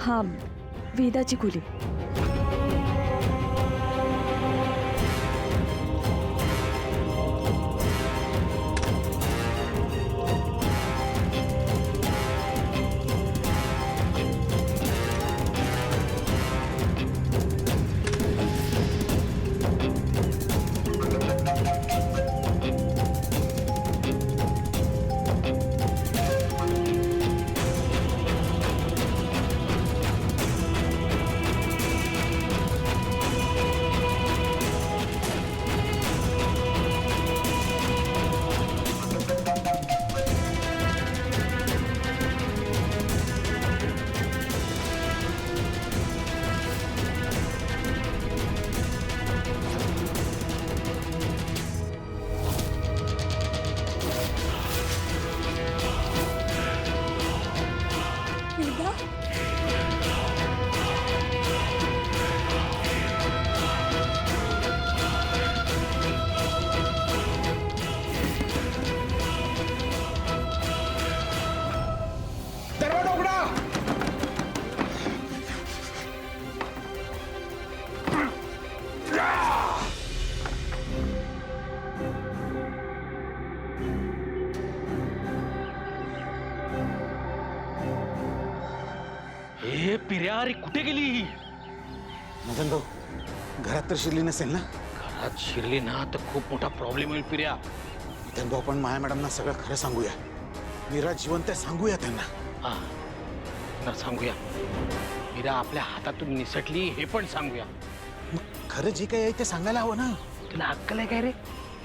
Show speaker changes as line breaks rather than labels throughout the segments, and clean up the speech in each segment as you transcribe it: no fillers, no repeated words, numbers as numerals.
हां, वेदाची खोली. वेदा?
दरवाजा उघडा.
हे पिर्या, अरे कुठे गेली ही?
मदन भाऊ, घरात तर शिरली नसेल ना?
घरात शिरली ना तर खूप मोठा प्रॉब्लेम होईल पिर्या.
मदन भाऊ, आपण माया मॅडमना सगळं खरं सांगूया. मीरा जिवंत आहे सांगूया त्यांना.
हा ना, सांगूया. मीरा आपल्या हातातून निसटली हे पण सांगूया.
मग खरं जे काही आहे ते सांगायला हवं ना.
तुला अक्कल आहे काय रे?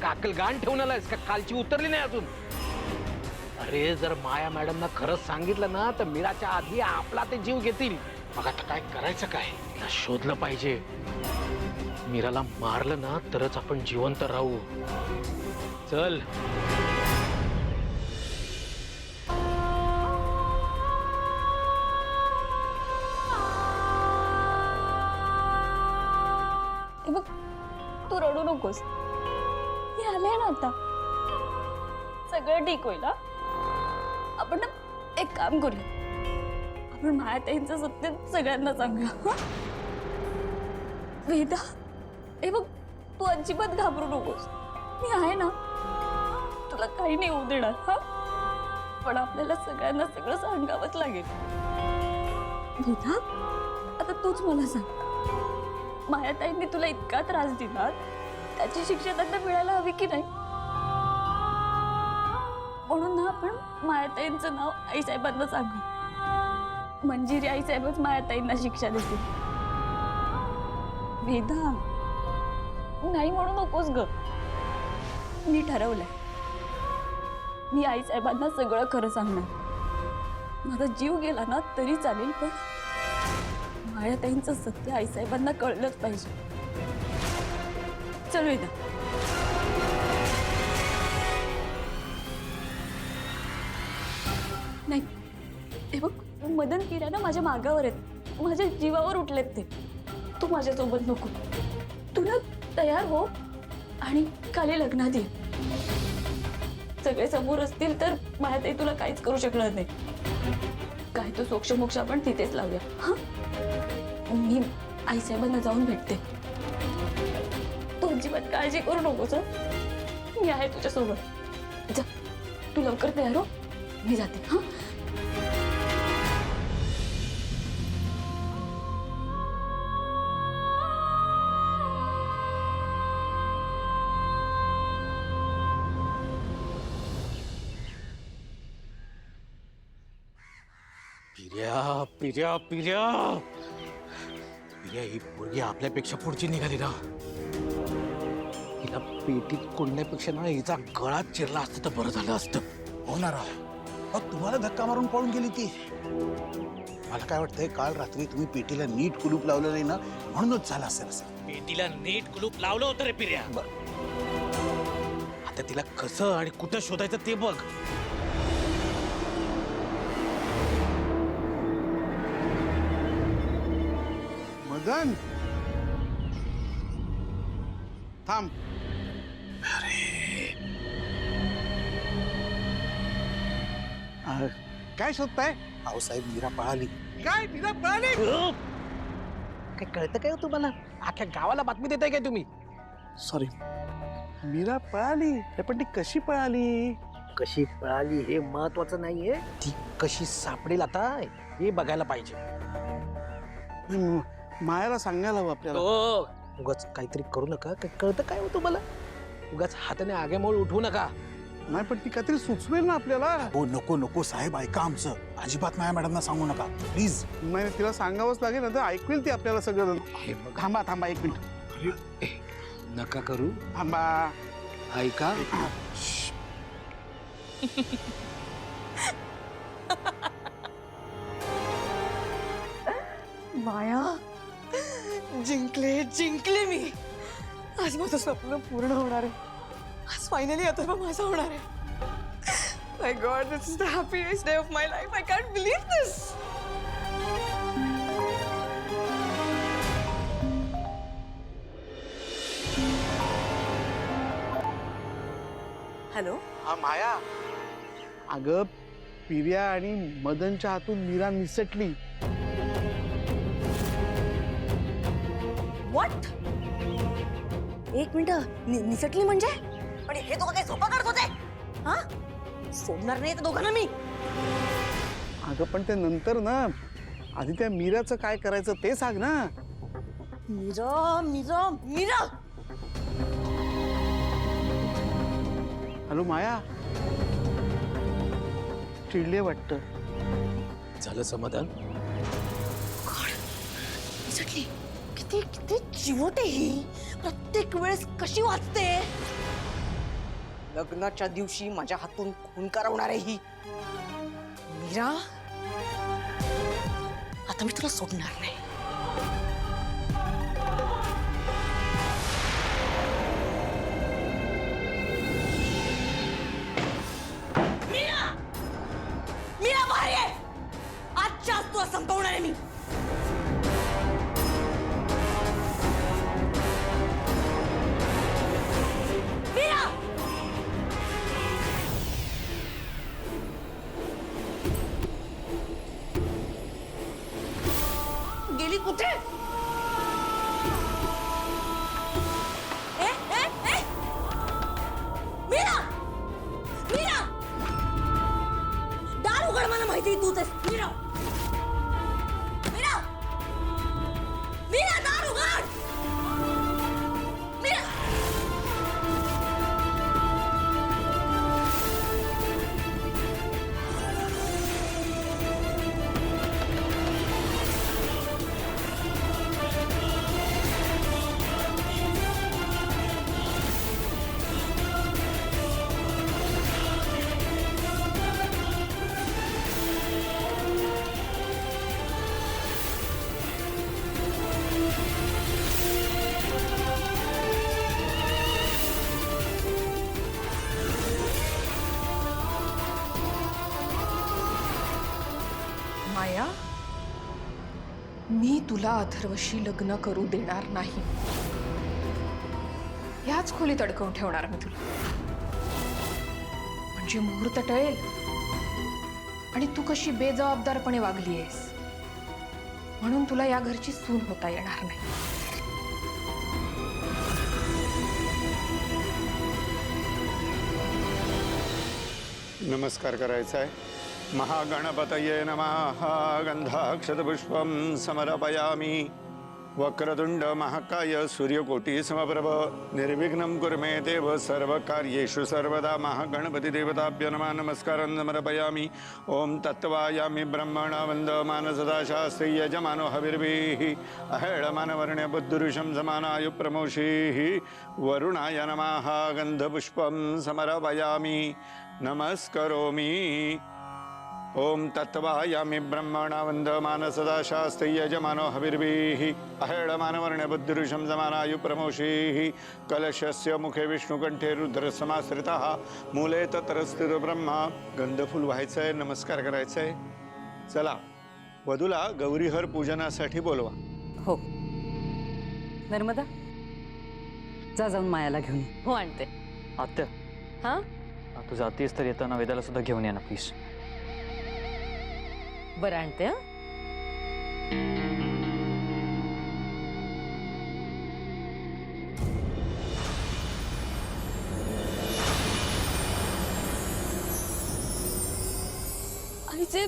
का अक्कल गाण ठेवून आलायस का? कालची उतरली नाही अजून? अरे जर माया मॅडमना खरंच सांगितलं ना तर मीराच्या आधी आपला ते जीव घेतील. मग आता काय करायचं? काय तिला शोधलं पाहिजे. मीराला मारलं ना तरच आपण जिवंत राहू. चल.
हे बघ, तू रडू नकोस. मी आले ना आता. सगळं ठीक होईल. हा, आपण ना एक काम करूया. आपण मायाताईंचं सत्य सगळ्यांना सांगूया. हं? वेदा, हे बघ, तू अजिबात घाबरू नकोस. मी आहे ना, तुला काही नाही होऊ देणार. हा, पण आपल्याला सगळ्यांना सगळं सांगावंच लागेल. वेदा, आता तूच मला सांग, मायाताईंनी तुला इतका त्रास दिला, त्याची शिक्षा त्यांना मिळायला हवी की नाही? म्हणून ना आपण मायाताईंचं नाव आईसाहेबांना सांगू. मंजिरी आईसाहेबच मायाताईंना शिक्षा देतील. वेदा, नाही म्हणू नकोस ग. मी ठरवलंय, मी आईसाहेबांना सगळं खरं सांगणार. माझा जीव गेला ना तरी चालेल, पण मायाताईंचं सत्य आईसाहेबांना कळलंच पाहिजे. चल वेदा. नाही, हे बघ, मदन पिर्या ना माझ्या मागावर आहेत. माझ्या जीवावर उठलेत ते. तू माझ्यासोबत नको. तू ना तयार हो आणि काली लग्नात ये. सगळे समोर असतील तर मायाताई तुला काहीच करू शकणार नाही. काय तो सोक्षमोक्ष आपण तिथेच लावूया. हा, मी आईसाहेबांना जाऊन भेटते. तू अजिबात काळजी करू नकोस. मी आहे तुझ्यासोबत. जा, तू लवकर तयार हो, मी जाते. हा,
पिर्या पिर्या पिर्या पिर्या, ही पोरगी आपल्यापेक्षा पुढची निघाली ना. हिला पेटीत कोंडण्यापेक्षा ना हिचा गळा चिरला असतं तर बरं झालं असतं.
होणार आहे. तुम्हाला धक्का मारून पळून गेली ती. मला काय वाटतंय, काल रात्री तुम्ही पेटीला नीट कुलूप लावलं नाही ना, म्हणूनच झालं असेल असं.
पेटीला नीट कुलूप लावलं होतं रे पिर्या. आता तिला कसं आणि कुठं शोधायचं ते बघ.
मदन, थांब. काय शोधताय? अहो साहेब, मीरा पळाली.
काय तिला पळाली? काय कळतं काय हो तुम्हाला? अख्ख्या गावाला बातमी देताय काय तुम्ही?
सॉरी, मीरा पळाली. पण ती कशी पळाली?
कशी पळाली हे महत्वाचं नाहीये, ती कशी सापडेल आता हे बघायला पाहिजे.
मायाला सांगायला हवं आपल्याला.
उगाच काहीतरी करू नका. काय कळतं काय हो तुम्हाला? उगाच हाताने आगेमोल उठवू नका.
नाही, पण ती काहीतरी सुचवेल ना आपल्याला.
हो, नको नको साहेब, ऐका आमचं. अजिबात माया मॅडमना सांगू नका प्लीज.
नाही, तिला सांगावंच लागेल ना, तर ऐकवेल ती आपल्याला सगळं.
हे बघा,
थांबा थांबा 1 मिनिट.
नका करू.
थांबा.
ऐका.
माया, जिंकले मी. आज माझं स्वप्न पूर्ण होणार आहे. आज फायनली अथर्व माझा होणार आहे. My God, this is the happiest day of my life. I can't believe this. Hello.
हा माया. अगं, पिर्या आणि मदनच्या हातून मीरा निसटली.
व्हॉट? 1 मिनिट, निसटली म्हणजे? पण हे दोघं काय झोपा काढत होते? हा, सोडणार नाही दोघांना मी.
अगं, पण ते नंतर ना. आधी त्या मीराचं काय करायचं ते सांग ना.
मीरा मीरा मीरा.
हॅलो माया, चिडले वाटतं.
झालं समाधान?
निसटली. किती किती चिवट आहे ही. प्रत्येक वेळेस कशी वाचते. लग्नाच्या दिवशी माझ्या हातून खून करवणार आहे ही. मीरा, आता मी तुला सोडणार नाही. मीरा, मीरा बाहेर ये. आजच्या आज तुला संपवणार आहे मी. गेली कुठे? ए, ए, ए! मीरा! मीरा! दार उघड, मला माहिती तूच आहेस. मीरा! मीरा! मीरा, दार उघड! मीरा! माया, मी तुला अथर्वशी लग्न करू देणार नाही. याच खोलीत अडकवून ठेवणार मी तुला. म्हणजे मुहूर्त टळेल आणि तू कशी बेजबाबदारपणे वागली आहेस म्हणून तुला या घरची सून होता येणार नाही.
नमस्कार करायचा आहे. महागणपतये नमः. गंधाक्षतपुष्पं समर्पयामि. वक्रतुंड महाकाय सूर्यकोटि समप्रभ निर्विघ्नं कुरु मे देव सर्वकार्येषु सर्वदा. महागणपति देवताभ्यो नमः. नमस्कारं समर्पयामि. ओम तत्त्वायामि ब्रह्मणा वन्दमान सदा शास्त्री यजमानो हविर्भिः अहेळमानवर्ण्य बुद्धुरुषं समानायु प्रमोषीः. वरुणाय नमः. गंधपुष्पं समर्पयामि. नमस्करोमि. ओम तत्त्वायामि ब्रह्मणा वन्दमान सदा शास्त्री यजमानो हविर्भिः अहेळमानवर्ण्य बुद्धिरुषं समानायु प्रमोषीः. कलशस्य मुखे विष्णुकंठे रुद्रसमाश्रितः मूले तत्र स्थितो ब्रह्मा. गंधफूल व्हायचं आहे, नमस्कार करायचा आहे. चला, वधूला गौरीहर पूजनासाठी बोलवा.
हो. नर्मदा, जाऊन मायाला घेऊन ये.
हो आणते.
आत्या,
हा,
तू जातीस तर येताना वेदाला सुद्धा घेऊन ये ना प्लीज.
बरं आणते. हं?
आईचे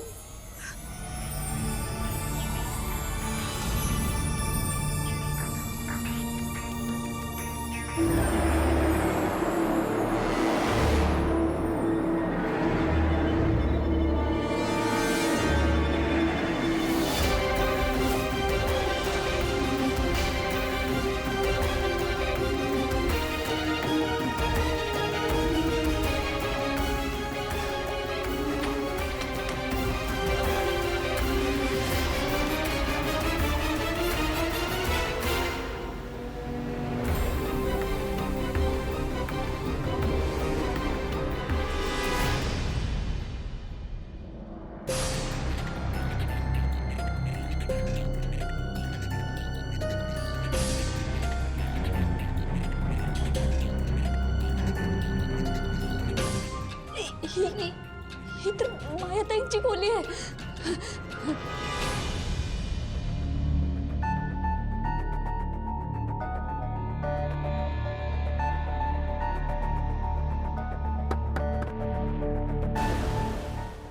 ही तर मायाताईंची खोली आहे.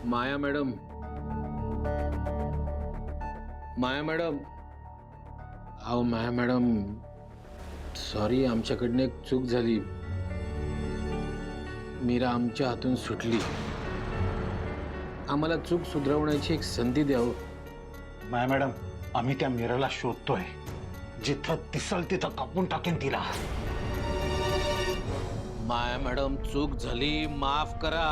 माया मॅडम, माया मॅडम, अहो माया मॅडम, सॉरी, आमच्याकडनं एक चूक झाली. मीरा आमच्या हातून सुटली. आम्हाला चूक सुधारवण्याची एक संधी द्यावं.
माया मॅडम, आम्ही त्या मीराला शोधतोय. जिथं दिसल तिथं कापून टाकेन तिला.
माया मॅडम, चूक झाली, माफ करा.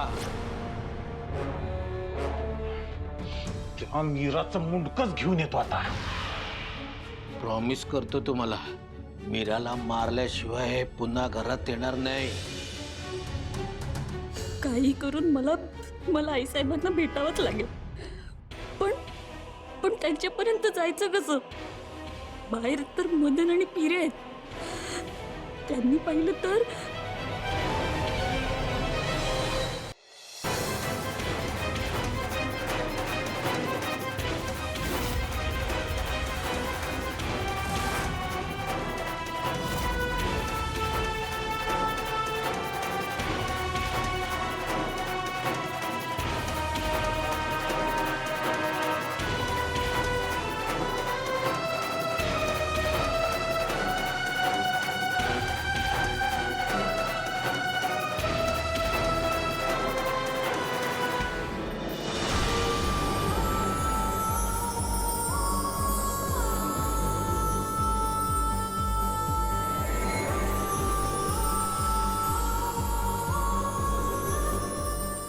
तेव्हा मीराचं मुंडकच घेऊन येतो आता.
प्रॉमिस करतो तुम्हाला, मीराला मारल्याशिवाय हे पुन्हा घरात येणार नाही.
काही करून मला आईसाहेबांना भेटावंच लागेल. पण पण त्यांच्यापर्यंत जायचं कसं? बाहेर तर मदन आणि पिरे आहेत. त्यांनी पाहिलं तर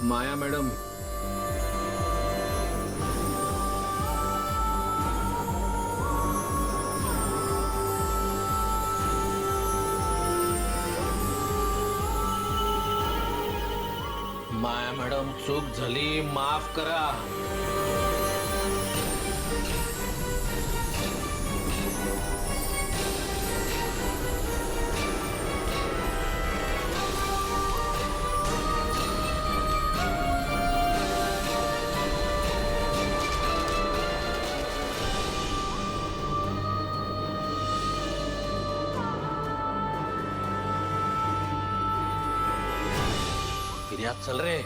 माया मॅडम, माया मॅडम, चूक झाली, माफ करा. फिर्याद चल रे.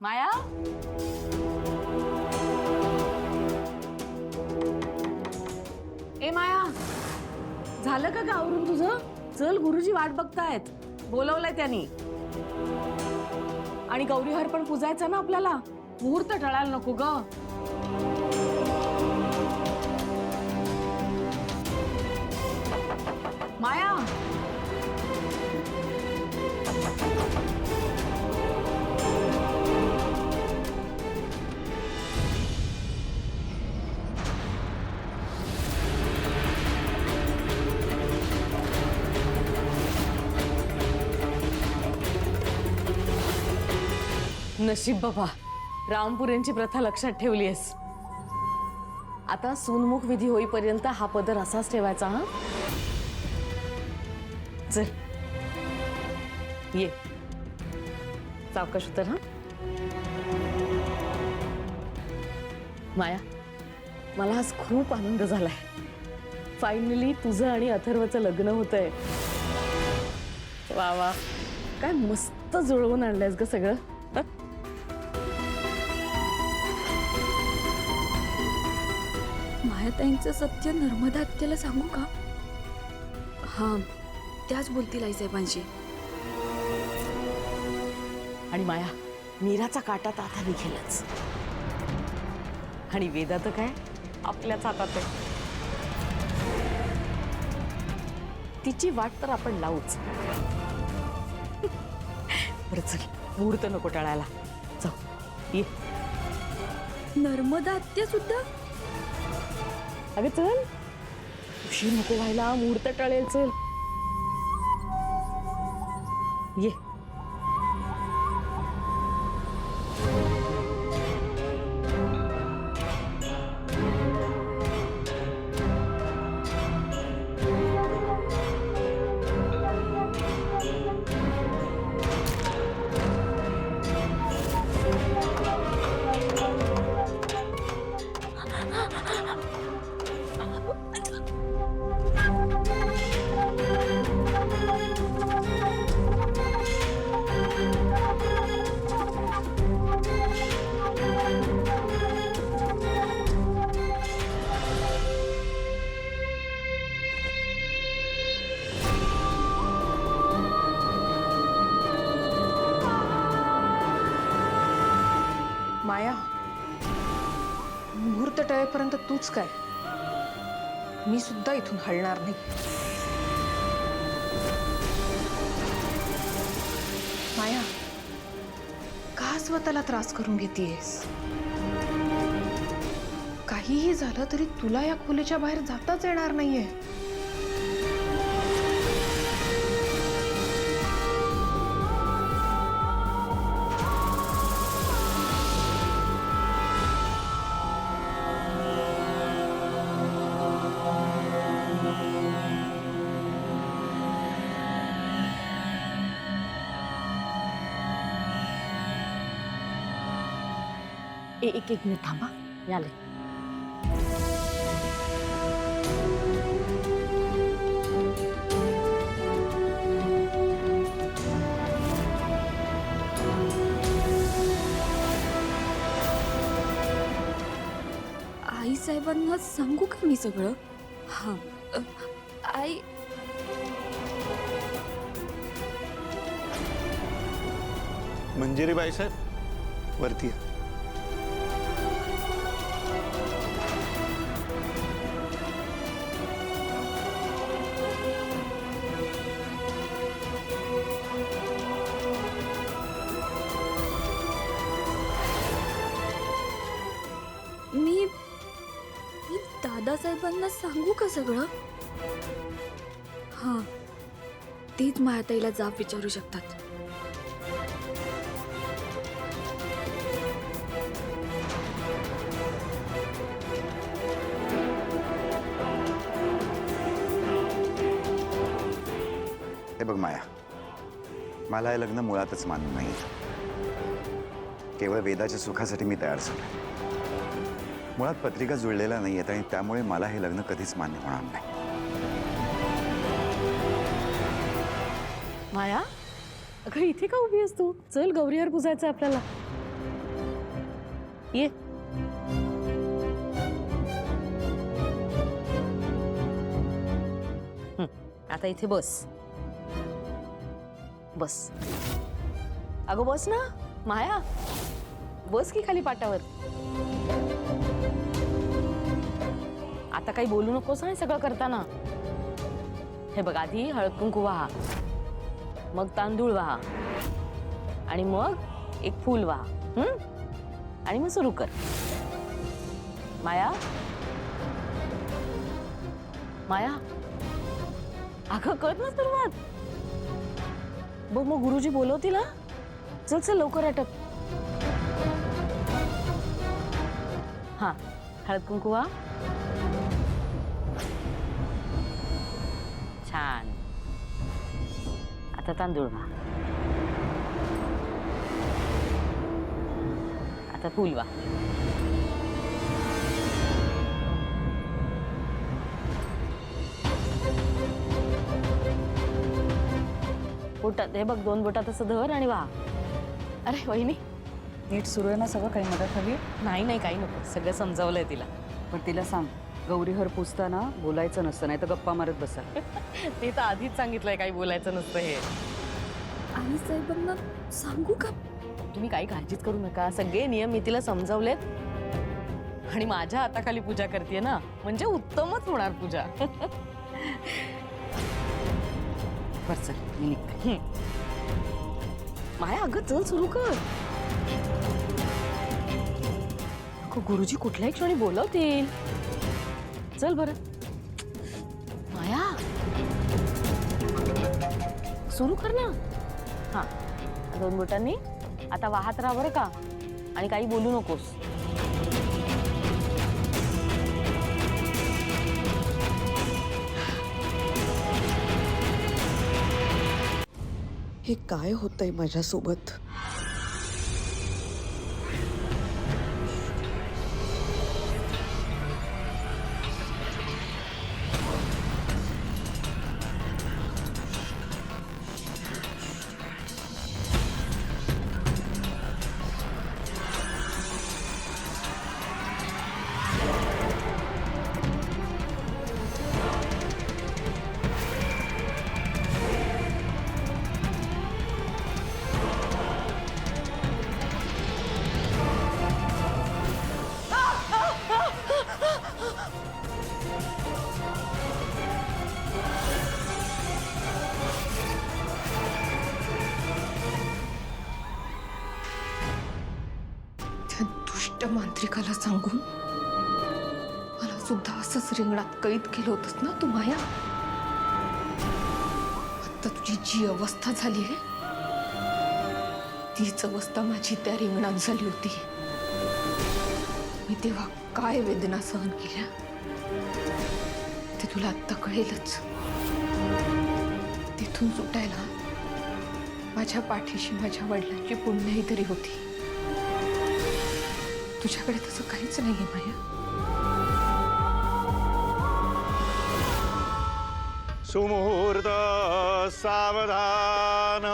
माया, ए माया, झालं का आवरून तुझं? चल, गुरुजी वाट बघतायत. बोलवलंय त्यांनी. आणि गौरीहार पण पुजायचा ना आपल्याला. मुहूर्त टळायला नको ग. माया, नशीब बाबा, रामपुरेंची प्रथा लक्षात ठेवलीयस. आता सूनमुख विधी होईपर्यंत हा पदर असाच ठेवायचा हा. चल ये सावकाश उतर हा. माया, मला आज खूप आनंद झालाय. फायनली तुझं आणि अथर्वचं लग्न होतंय. वा वा, काय मस्त जुळवून आणलंयस ग सगळं.
मायाताईंचं सत्य नर्मदा आत्याला सांगू का? हा, त्याच बोलतील आईसाहेबांशी.
आणि माया, मीराचा काटा तर आता निघेलच. आणि वेदा तर काय आपल्याच हातात आहे. तिची वाट तर आपण लावूच. बरं चल, मुहूर्त नको टळायला. जाऊ ये.
नर्मदा आत्या सुद्धा?
अगं चल, उशीर नको व्हायला, मुहूर्त टळेल. चल ये.
माया, मुहूर्त टळेपर्यंत तूच काय, मी सुद्धा इथून हलणार नाही. माया, का स्वतःला त्रास करून घेतेयस? काहीही झालं तरी तुला या खोलीच्या बाहेर जाताच येणार नाहीये.
एक मिनिट थांबा, याले.
आईसाहेबांना सांगू का मी सगळं? हा, आई
मंजिरी बाईसाहेब वरती या.
मी दादासाहेबांना सांगू का सगळं? हा, तेच मायाताईला जाब विचारू शकतात.
हे बघ माया, मला हे लग्न मुळातच मान्य नाही. केवळ वेदाच्या सुखासाठी मी तयार झालोय. मुळात पत्रिका जुळलेल्या नाही आहेत आणि त्यामुळे मला हे लग्न कधीच मान्य होणार नाही.
माया, अगं इथे का उभी आहेस तू? चल, गौरीवर पुजायचं आपल्याला. ये. आता इथे बस. बस. अगं बस ना माया, बस की खाली पाटावर. आता काही बोलू नकोस ना सगळं करताना. हे बघ, आधी हळद कुंकू वाहा, मग तांदूळ वाहा, आणि मग एक फूल वाहा. आणि मग सुरू कर. माया, माया, अगं कर ना सुरुवात. बघ मग गुरुजी बोलवतील. हा, चल चल लवकर आटप. हा, हळद कुंकू वाहा. छान. आता तांदूळ व्हा. आता फूल व्हा. बोटात हे बघ, 2 बोटात असं धर आणि व्हा. अरे वहिनी,
नीट सुरू आहे ना सगळं? काही मदत हवी?
नाही काही नको, सगळं समजावलंय तिला.
पण तिला सांग, गौरीहर पुसताना बोलायचं नसतं, नाही तर गप्पा मारत बसा.
ते तर आधीच सांगितलंय काही बोलायचं नसतं हे.
आणि साहेबांना सांगू का?
तुम्ही काही काळजीच करू नका, सगळे नियम मी तिला समजावलेत. आणि माझ्या हाताखाली पूजा करते ना, म्हणजे उत्तमच होणार पूजा.
बरं चल, मी निघते.
माया अगं चल सुरू कर. अगं, गुरुजी कुठल्याही क्षणी बोलवतील. चल बरं. माया सुरू कर ना. हा, 2 बोटांनी आता वाहत राहा बरं का, आणि काही बोलू नकोस.
हे काय होतंय माझ्यासोबत? त्या दुष्ट मांत्रिकाला सांगून मला सुद्धा असंच रिंगणात कैद केलं होतंस ना तू माया? आता तुझी जी अवस्था झाली आहे तीच अवस्था माझी त्या रिंगणात झाली होती. मी तेव्हा काय वेदना सहन केल्या ते तुला आत्ता कळेलच. तिथून सुटायला माझ्या पाठीशी माझ्या वडिलांची पुण्याई तरी होती. तुझ्याकडे तसं काहीच नाहीये माया.
सुमुहूर्त सावधान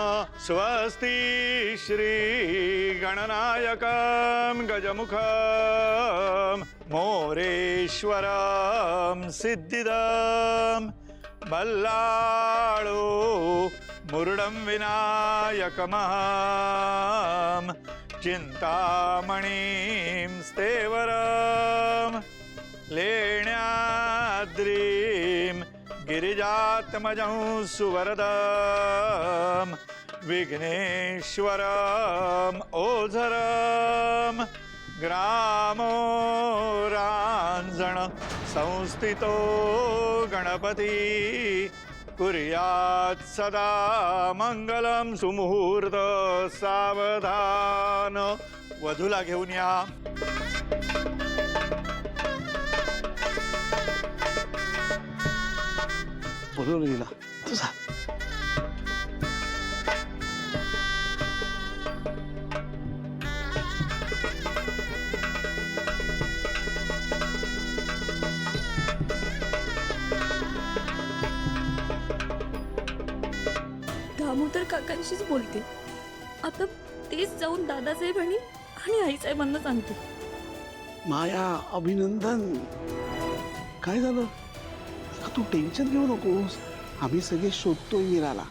स्वस्ति श्री गणनायकं गजमुखं मोरेश्वरं सिद्धिदं बल्लाळो मुरुडं विनायकमहं चिंतामणिं स्तेवरं लेण्याद्रिं गिरिजात्मजं सुवरदं विघ्नेश्वरं ओझरं ग्रामो रांजण संस्थितो गणपती कुर्यात् सदा मंगलम. सुमुहूर्त सावधान. वधूला घेऊन या.
बोलवलं हिला. तुझा
दामोदर काकांशीच बोलते आता. तेच जाऊन दादासाहेब आणि आईसाहेबांना सांगते.
माया, अभिनंदन. काय झालं? तू टेन्शन घेऊ नकोस, आम्ही सगळे शोधतोय मीराला.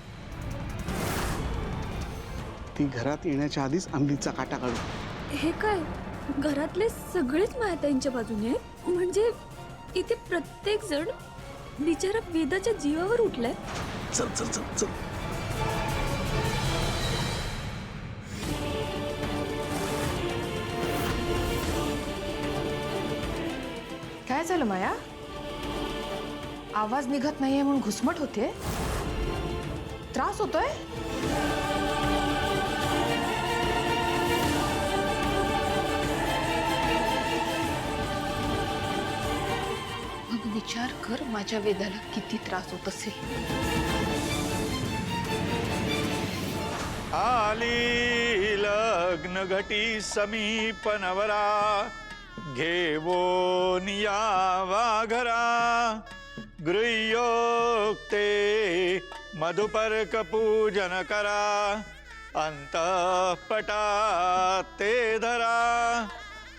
ती घरात येण्याच्या आधीच आंबीचा काटा काढू.
हे काय, घरातले सगळेच मायाताईंच्या बाजूने? म्हणजे इथे प्रत्येक जण बिचारा वेदाच्या जीवावर उठलाय.
चल चल चल चल.
काय झालं माया? आवाज निघत नाहीये म्हणून घुसमट होते? त्रास होतोय?
विचार कर माझ्या वेदाला किती त्रास होत असेल.
आली लग्न घटी समीप नवरा घेवोन यावा घरा गृह्योक्ते मधुपर्क पूजन करा अंतःपटात ते धरा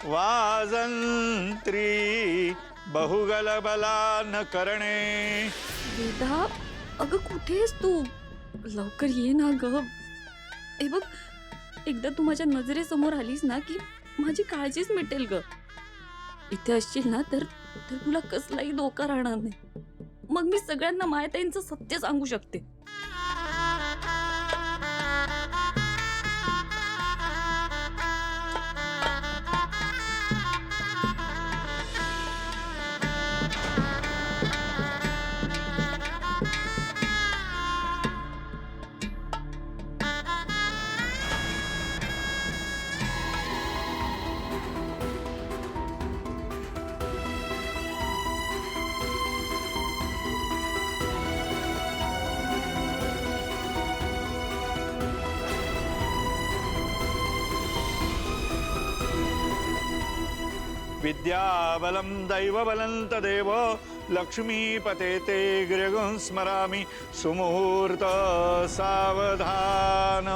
वाजंत्री बहुगल बला न करणे.
वेदा अगं कुठेस तू? लवकर ये ना ग. हे बघ, एकदा तू माझ्या नजरेसमोर आलीस ना की माझी काळजीच मिटेल ग. इथे असशील ना तर तुला कसलाही धोका राहणार नाही. मग मी सगळ्यांना मायाताईंचं सत्य सांगू शकते.
विद्याबलं दैवबलं तदेव लक्ष्मीपते ते गृहं स्मरामि सुमुहूर्त सावधान.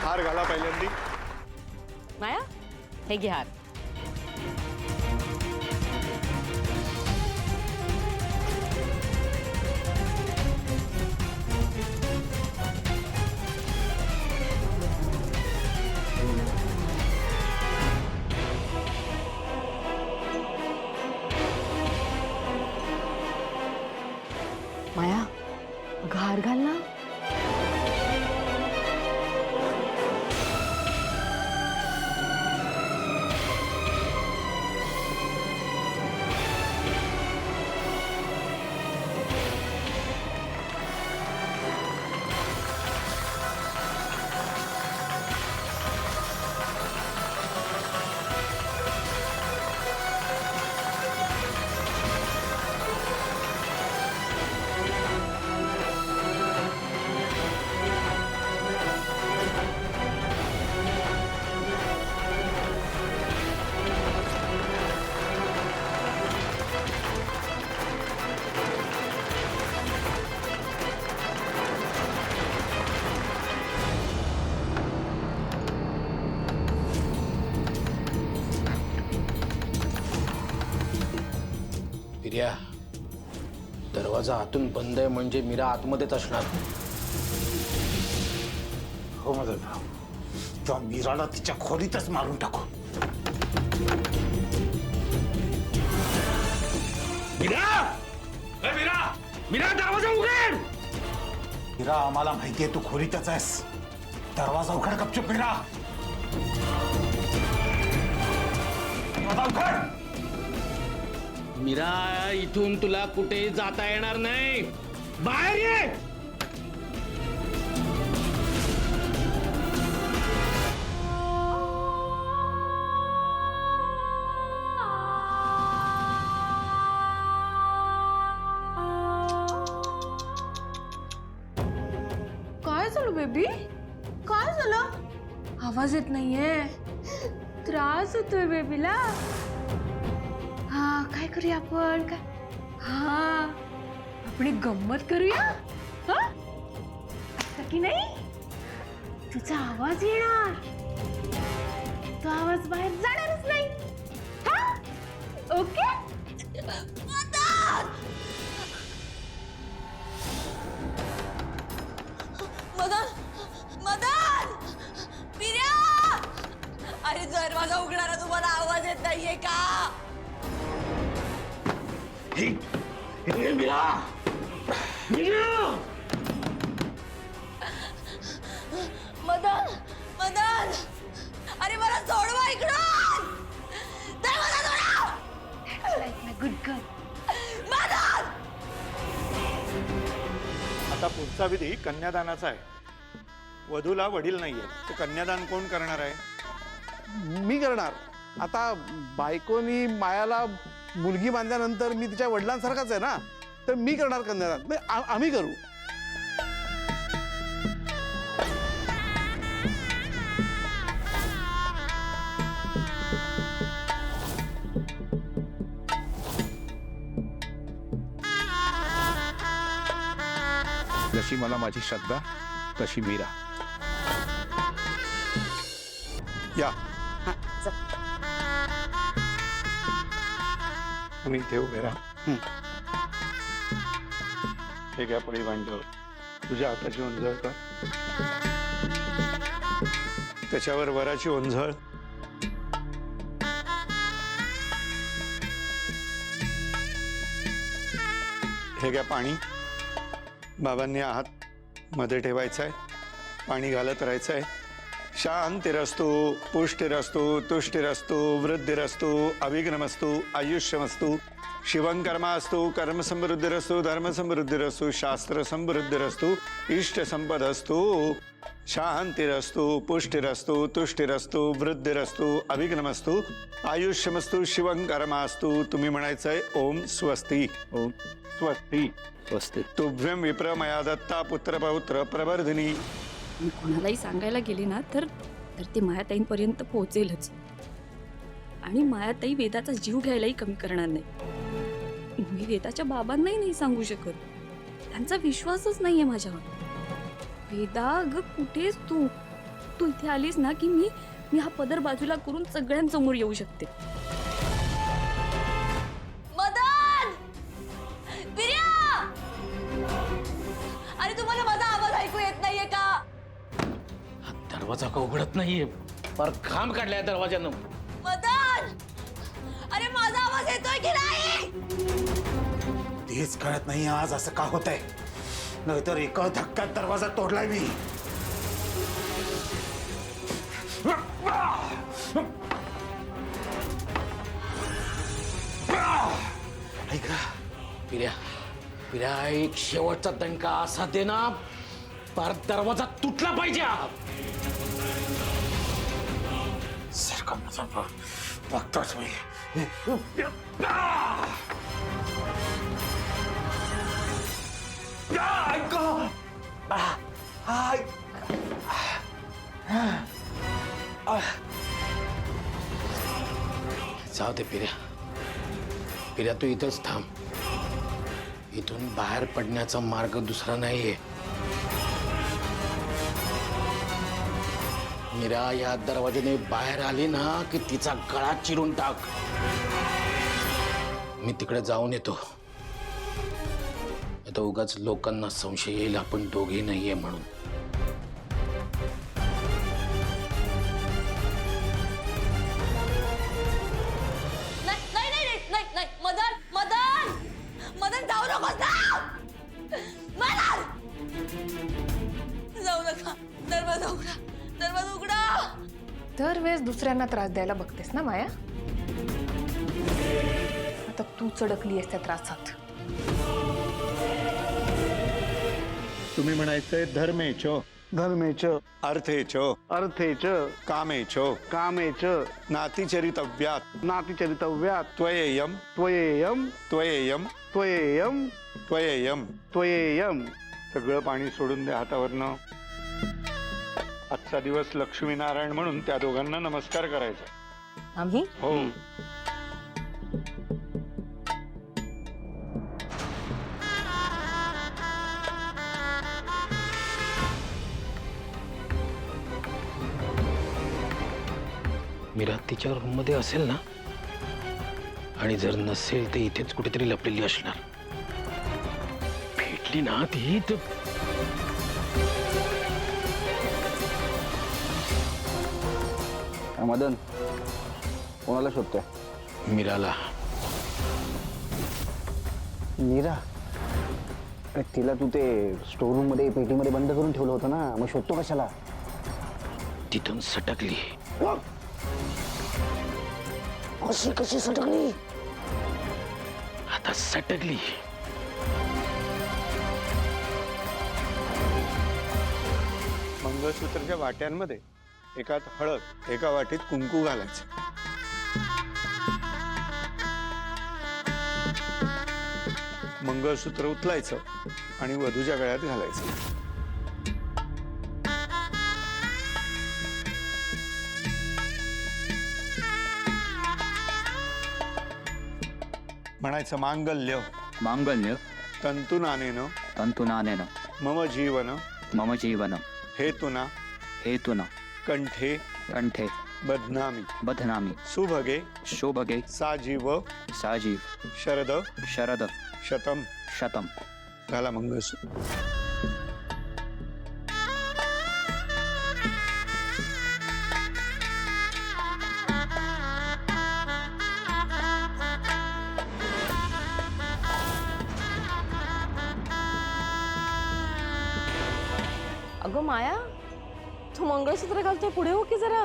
हार घाला पहिल्यांदी.
माया हे घे हार. माया घार घाल ना.
प्रिया, दरवाजा आतून बंद आहे म्हणजे मीरा आतमध्येच असणार.
हो मदन भाऊ, त्या मीराला तिच्या खोलीतच मारून टाकू.
मीरा दरवाजा उघड.
मीरा, आम्हाला माहितीये तू खोलीतच आहेस. दरवाजा उघड गपचूप. मीरा, दरवाजा उघड.
मीरा, इथून तुला कुठे जाता येणार नाही. बाहेर ये.
काय झालं बेबी? काय झालं? आवाज येत नाहीये. त्रास होतोय बेबीला. हा, काय करूया आपण? काय? हा, आपण एक गंमत करूया. हा, आता की नाही तुझा आवाज येणार, तो आवाज बाहेर जाणारच नाही. हा, ओके.
मदन, मदन, प्रिया! अरे दरवाजा उघडारा, तुम्हाला आवाज येत नाहीये का? मदन, मदन, अरे मला सोडवा इकडून. दरवाजा सोडा.
Good girl.
मदन!
आता पुढचा विधी कन्यादानाचा आहे. वधूला वडील नाहीये, तर कन्यादान कोण करणार आहे?
मी करणार. आता बायकोनी मायाला मुलगी बांधल्यानंतर मी तिच्या वडिलांसारखाच आहे ना, तर मी करणार कन्यादान. नाही, आम्ही करू.
जशी मला माझी श्रद्धा तशी मीरा.
या तुम्ही इथे उभे राहा. हे घ्या पळी भांडव, तुझ्या हाताची ओंजळ कर, त्याच्यावर वराची ओंजळ. हे घ्या पाणी, बाबांनी हात मध्ये ठेवायचा आहे, पाणी घालत राहायचं आहे. शांतिरस्तु, पुष्टिरस्तु, तुष्टिरस्तु, वृद्धिरस्तु, अविघ्नमस्तु, आयुष्यमस्तु, शिवं कर्मास्तु, कर्म समृद्धिरस्तु, धर्म समृद्धिरस्तु, शास्त्र समृद्धिरस्तु, इष्ट संपदस्तु. शांतिरस्तु, पुष्टिरस्तु, तुष्टिरस्तु, वृद्धिरस्तु, अविघ्नमस्तु, आयुष्यमस्तु, शिवं कर्मास्तु. तुम्ही म्हणायचं आहे ओम स्वस्ती. ओम स्वस्ती. स्वस्ती. तुभ्यं विप्र मया दत्ता पुत्र पौत्र प्रवर्धिनी.
मी कोणालाही सांगायला गेली ना तर ते मायाताईंपर्यंत पोहोचेलच. आणि मायाताई वेदाचा जीव घ्यायलाही कमी करणार नाही. मी वेदाच्या बाबांनाही नाही सांगू शकत, त्यांचा विश्वासच नाहीये माझ्यावर. वेदा अगं कुठेस तू इथे आलीस ना की मी हा पदर बाजूला करून सगळ्यांसमोर येऊ शकते. मदन! बिर्या! अरे तुम्हाला माझा आवाज ऐकू येत नाहीये का?
दरवाजा का उघडत नाहीये, पर घाम काढलाय दरवाजानं.
मदन! अरे माझा आवाज येतोय की नाही?
तेच कळत नाही आज असं का होतंय. नाहीतर एका धक्क्यात दरवाजा तोडलाय मी. ऐक ना
पिऱ्या एक शेवटचा दणका असा दे ना, परत दरवाजा तुटला पाहिजे.
सरका बघतोच मी.
जाऊ दे पिऱ्या तू इथंच थांब. इथून बाहेर पडण्याचा मार्ग दुसरा नाहीये. मीरा या दरवाजाने बाहेर आली ना की तिचा गळा चिरून टाक. मी तिकडे जाऊन येतो. आता उगाच लोकांना संशय येईल आपण दोघे नाहीये म्हणून.
नाही मदन जाऊ नकोस ना. मदन जाऊ नका. दरवाजा उघडा.
दरवेळेस दुसऱ्यांना त्रास द्यायला बघतेस ना माया. आता तू चढकली आहेस त्या त्रासात.
तुम्ही म्हणायचंय धर्मेच,
धर्मेच,
अर्थेच,
अर्थेच,
कामेच,
कामेच,
नातिचरितव्यात,
नातिचरितव्यात,
त्वयेयम,
त्वयेयम,
त्वयेयम,
त्वयेयम,
त्वयेयम.
त्वयेयम.
सगळं पाणी सोडून द्या हातावरनं. आजचा दिवस लक्ष्मीनारायण म्हणून त्या दोघांना नमस्कार करायचा.
आम्ही
हो.
मीरा तिच्या रूम मध्ये असेल ना, आणि जर नसेल तर इथेच कुठेतरी लपलेली असणार. भेटली ना ती तर
मदन कोणाला शोधतोय?
मीराला.
मीरा? अरे तिला तू ते स्टोर रूम मध्ये पेटीमध्ये बंद करून ठेवलं होतं ना, मग शोधतो कशाला?
तिथून सटकली.
कशी सटकली?
आता सटकली.
मंगळसूत्राच्या वाट्यांमध्ये एकात हळद, एका वाटीत कुंकू घालायचं. मंगळसूत्र उचलायचं आणि वधूच्या गळ्यात घालायचं. म्हणायचं मांगल्य
मांगल्य
तंतुनानेन
तंतुनानेन
मम जीवन
मम जीवन
हेतुना
हेतुना
कंठे
कंठे
बध्नामि
बध्नामि
सुभगे
शोभगे
साजीव
साजीव
शरद
शरद
शतम.
शतम.
घाला मंगळसूत्र.
अगं माया, तू मंगळसूत्र घालतोय, पुढे हो की जरा.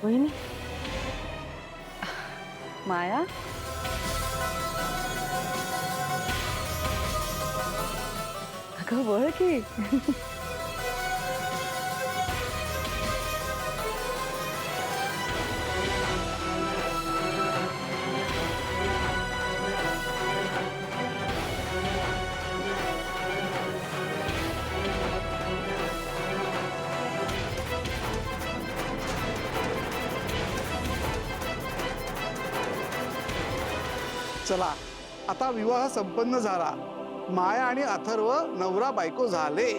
वहिनी,
माया
अगं बळ की.
चला आता विवाह संपन्न झाला. माया आणि अथर्व नवरा बायको झाले.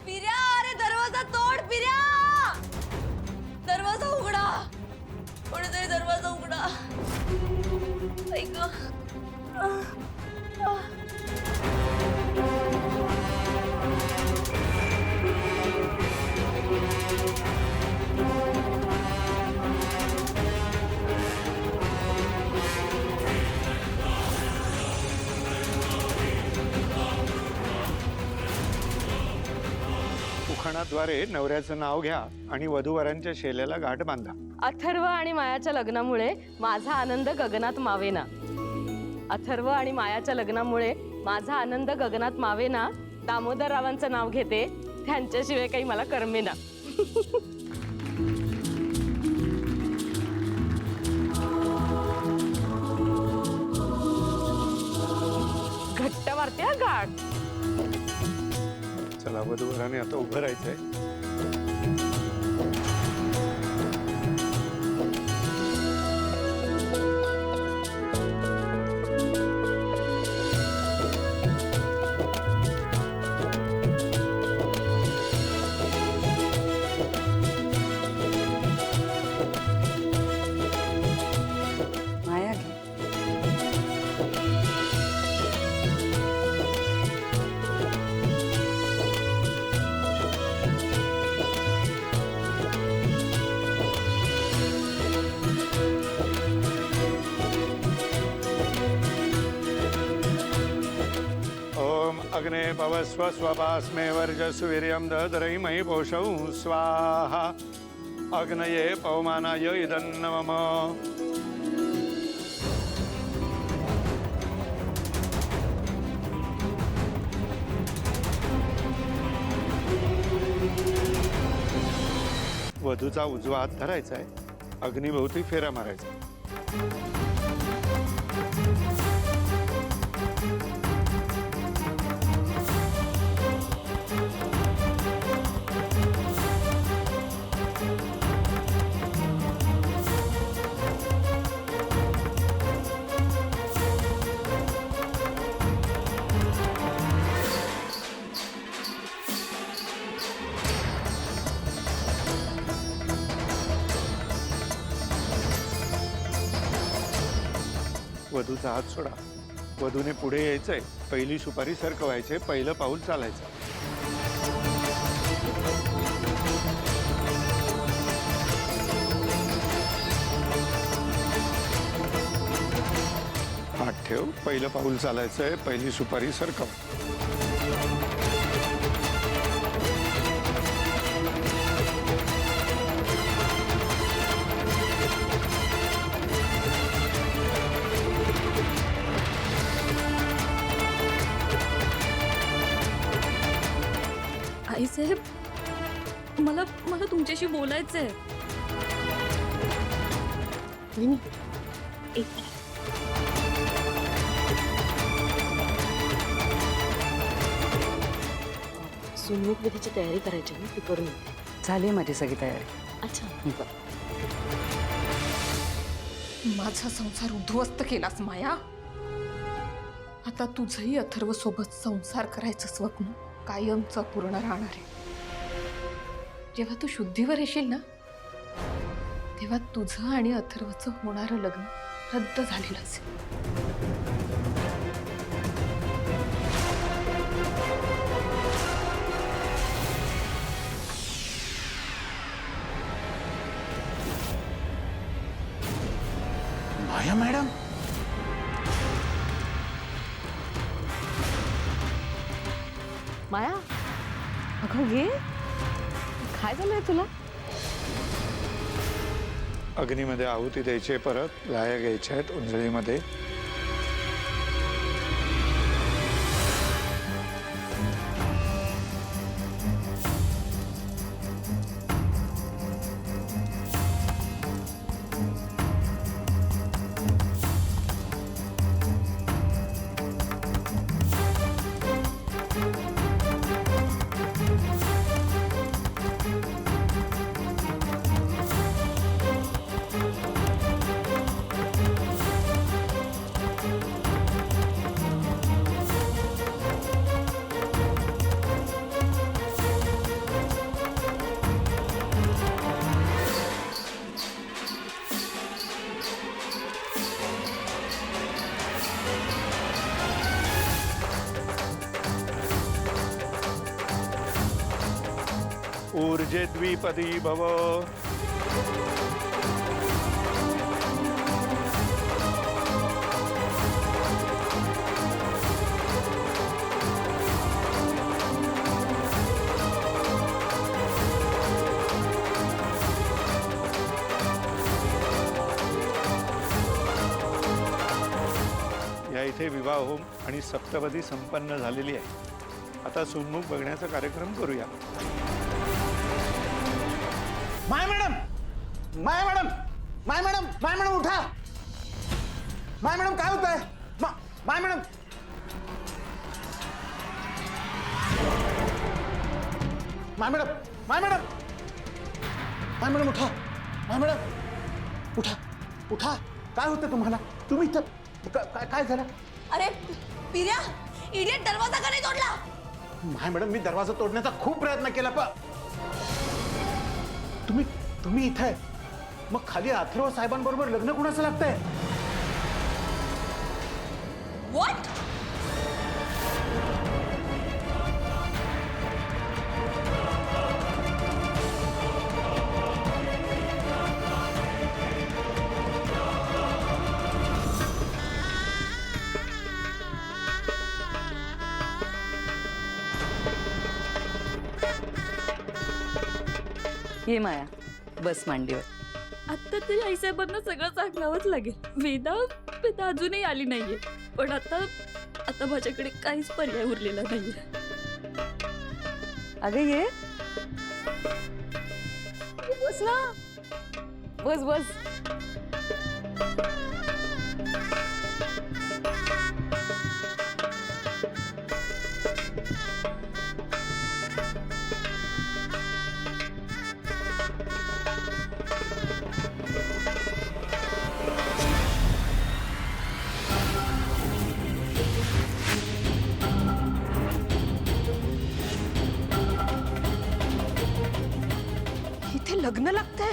पिर्या, अरे दरवाजा तोड पिर्या. दरवाजा उघडा, कोणीतरी दरवाजा उघडा. ऐक
उखाणाद्वारे नवऱ्याचं नाव घ्या आणि वधूवरांच्या शेल्याला गाठ बांधा.
अथर्व आणि मायाच्या लग्नामुळे माझा आनंद गगनात मावेना. अथर्व आणि मायाच्या लग्नामुळे माझा आनंद गगनात मावेना. दामोदर रावांचं नाव घेते, त्यांच्याशिवाय काही मला करमेना. घट्ट मारते हा गाठ.
चला वधूवराने आता उभं राहायचंय.
माया घे.
ओम अग्ने पवस्व स्वपास्मे वर्जसु वीर्यं दधरहिमहि पौषौ स्वाहा. अग्नये पवमानाय इदन्नमम. वधूचा उजवा हात धरायचा आहे, अग्निभोवती फेरा मारायचा. वधूचा हात सोडा. वधूने पुढे यायचंय, पहिली सुपारी सरकवायचे, पहिलं पाऊल चालायचं. हात ठेव, पहिलं पाऊल चालायचंय, पहिली सुपारी सरकव.
आईसाहेब मला मला तुमच्याशी बोलायचंय. एक
सुनमुख विधीची तयारी करायची ना, ती करून येते.
झाली आहे माझी सगळी तयारी.
अच्छा
माझा संसार उद्ध्वस्त केलास माया. आता तुझंही अथर्व सोबत संसार करायचं स्वप्न कायमचं पूर्ण राहणार आहे. जेव्हा तू शुद्धीवर येशील ना, तेव्हा तुझं आणि अथर्वचं होणारं लग्न रद्द झालेलं असेल.
माया मॅडम,
माया, अगं ये, काय झालंय तुला?
अग्नीमध्ये आहुती द्यायची आहे, परत लाया घ्यायच्या आहेत उंजळीमध्ये. ऊर्जे द्विपदी भव. या इथे विवाह होम आणि सप्तपदी संपन्न झालेली आहे. आता सुनमुख बघण्याचा कार्यक्रम करूया.
माया मॅडम, माया मॅडम, माया मॅडम, माया मॅडम उठा. माया मॅडम काय होत आहे? माया मॅडम, माया मॅडम, माया मॅडम, माया मॅडम उठा. माया मॅडम उठा, उठा. काय होतं तुम्हाला? तुम्ही इथं काय झालं?
अरे पिर्या, इडियट, दरवाजा का नाही तोडला?
माया मॅडम, मी दरवाजा तोडण्याचा खूप प्रयत्न केला, पण तुम्ही इथे आहे. मग खाली अथर्व साहेबांबरोबर लग्न कोणाचं लागतंय?
व्हॉट?
ये माया, बस मांडीवर.
आता तरी आईसाहेबांना सगळं सांगावंच लागेल. वेदा अजूनही आली नाहीये, पण आता माझ्याकडे काहीच पर्याय उरलेला नाहीये.
अगं ये,
बस ना,
बस बस.
इथे लग्न लागतंय.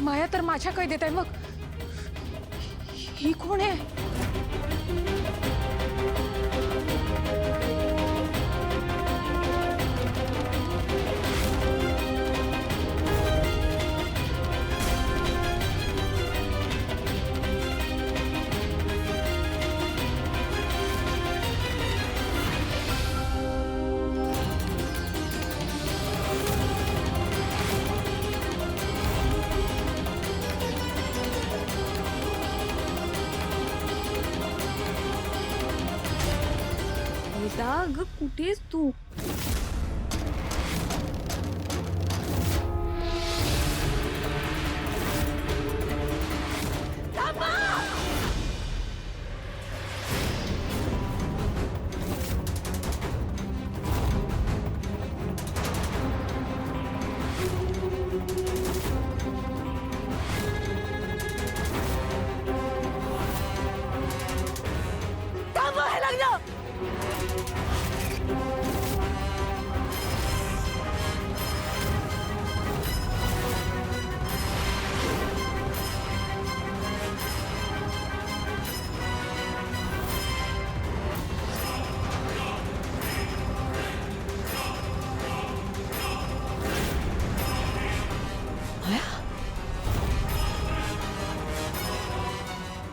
माया तर माझ्या कैदेत आहे. मग ही कोण आहे?
बेटा अगं कुठेस तू?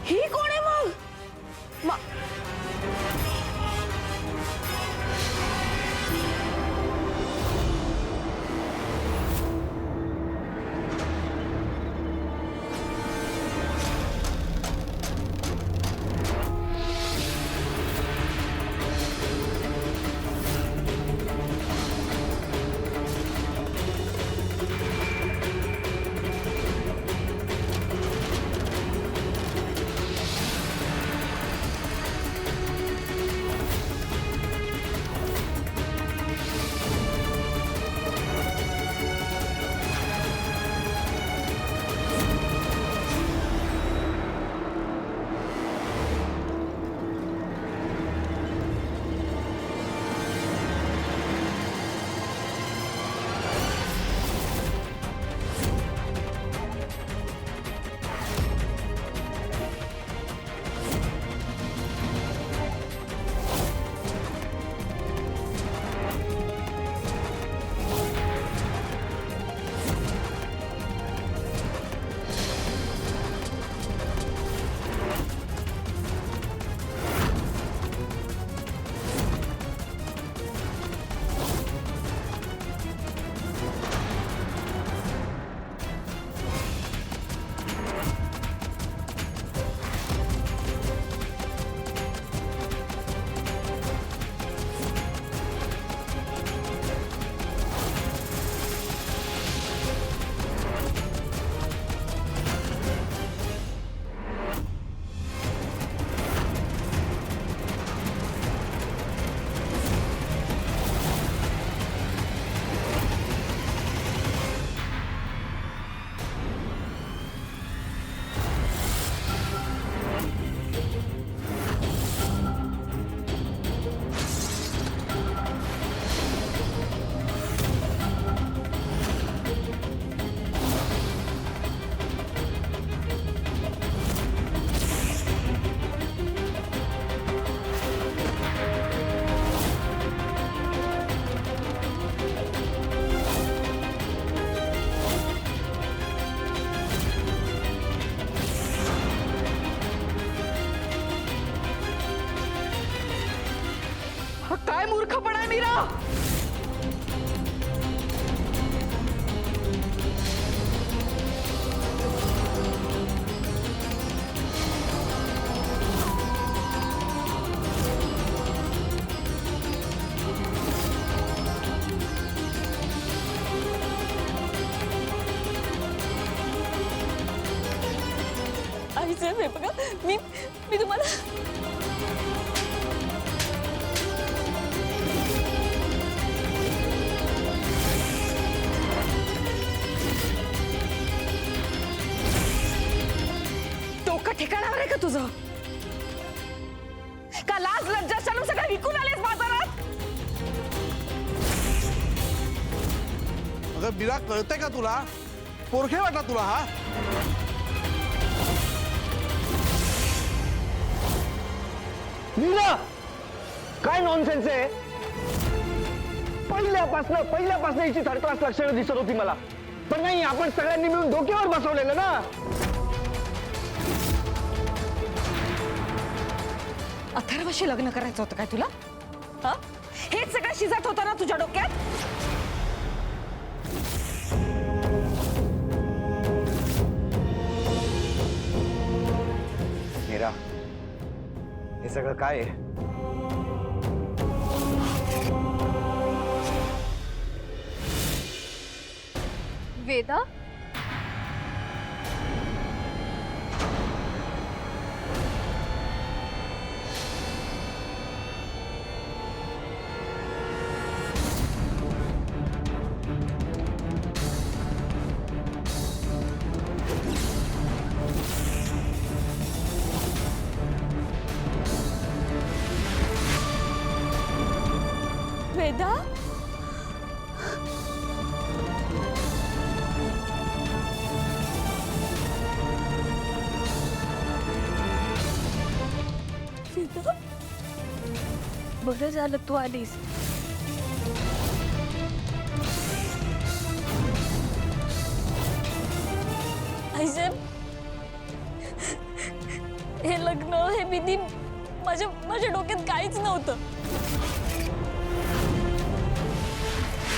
ही कोण आहे मग?
काय मूर्खपणा आहे मीरा?
आईसाहेब हे बघा, मी तुम्हाला
ठिकाणावर आहे का तुझं? का लाज लज्जा शरम सगळं विकून आलेस बाजारात?
अगं बिरा, कळतंय का तुला? पोरखे वाटा तुला हा?
मीरा, काय नॉनसेन्स आहे? पहिल्यापासून हिची थर्ड क्लास लक्षणं दिसत होती मला, पण नाही, आपण सगळ्यांनी मिळून डोक्यावर बसवलेलं ना.
अथर्वशी लग्न करायचं होतं काय तुला? हा, हेच सगळं शिजत होतं ना तुझ्या डोक्यात?
मीरा, हे सगळं काय आहे?
वेदा,
वेदा, वेदा, बरं झालं तू आलीस. आईसाहेब, हे लग्न, हे विधी माझ्या डोक्यात काहीच नव्हतं.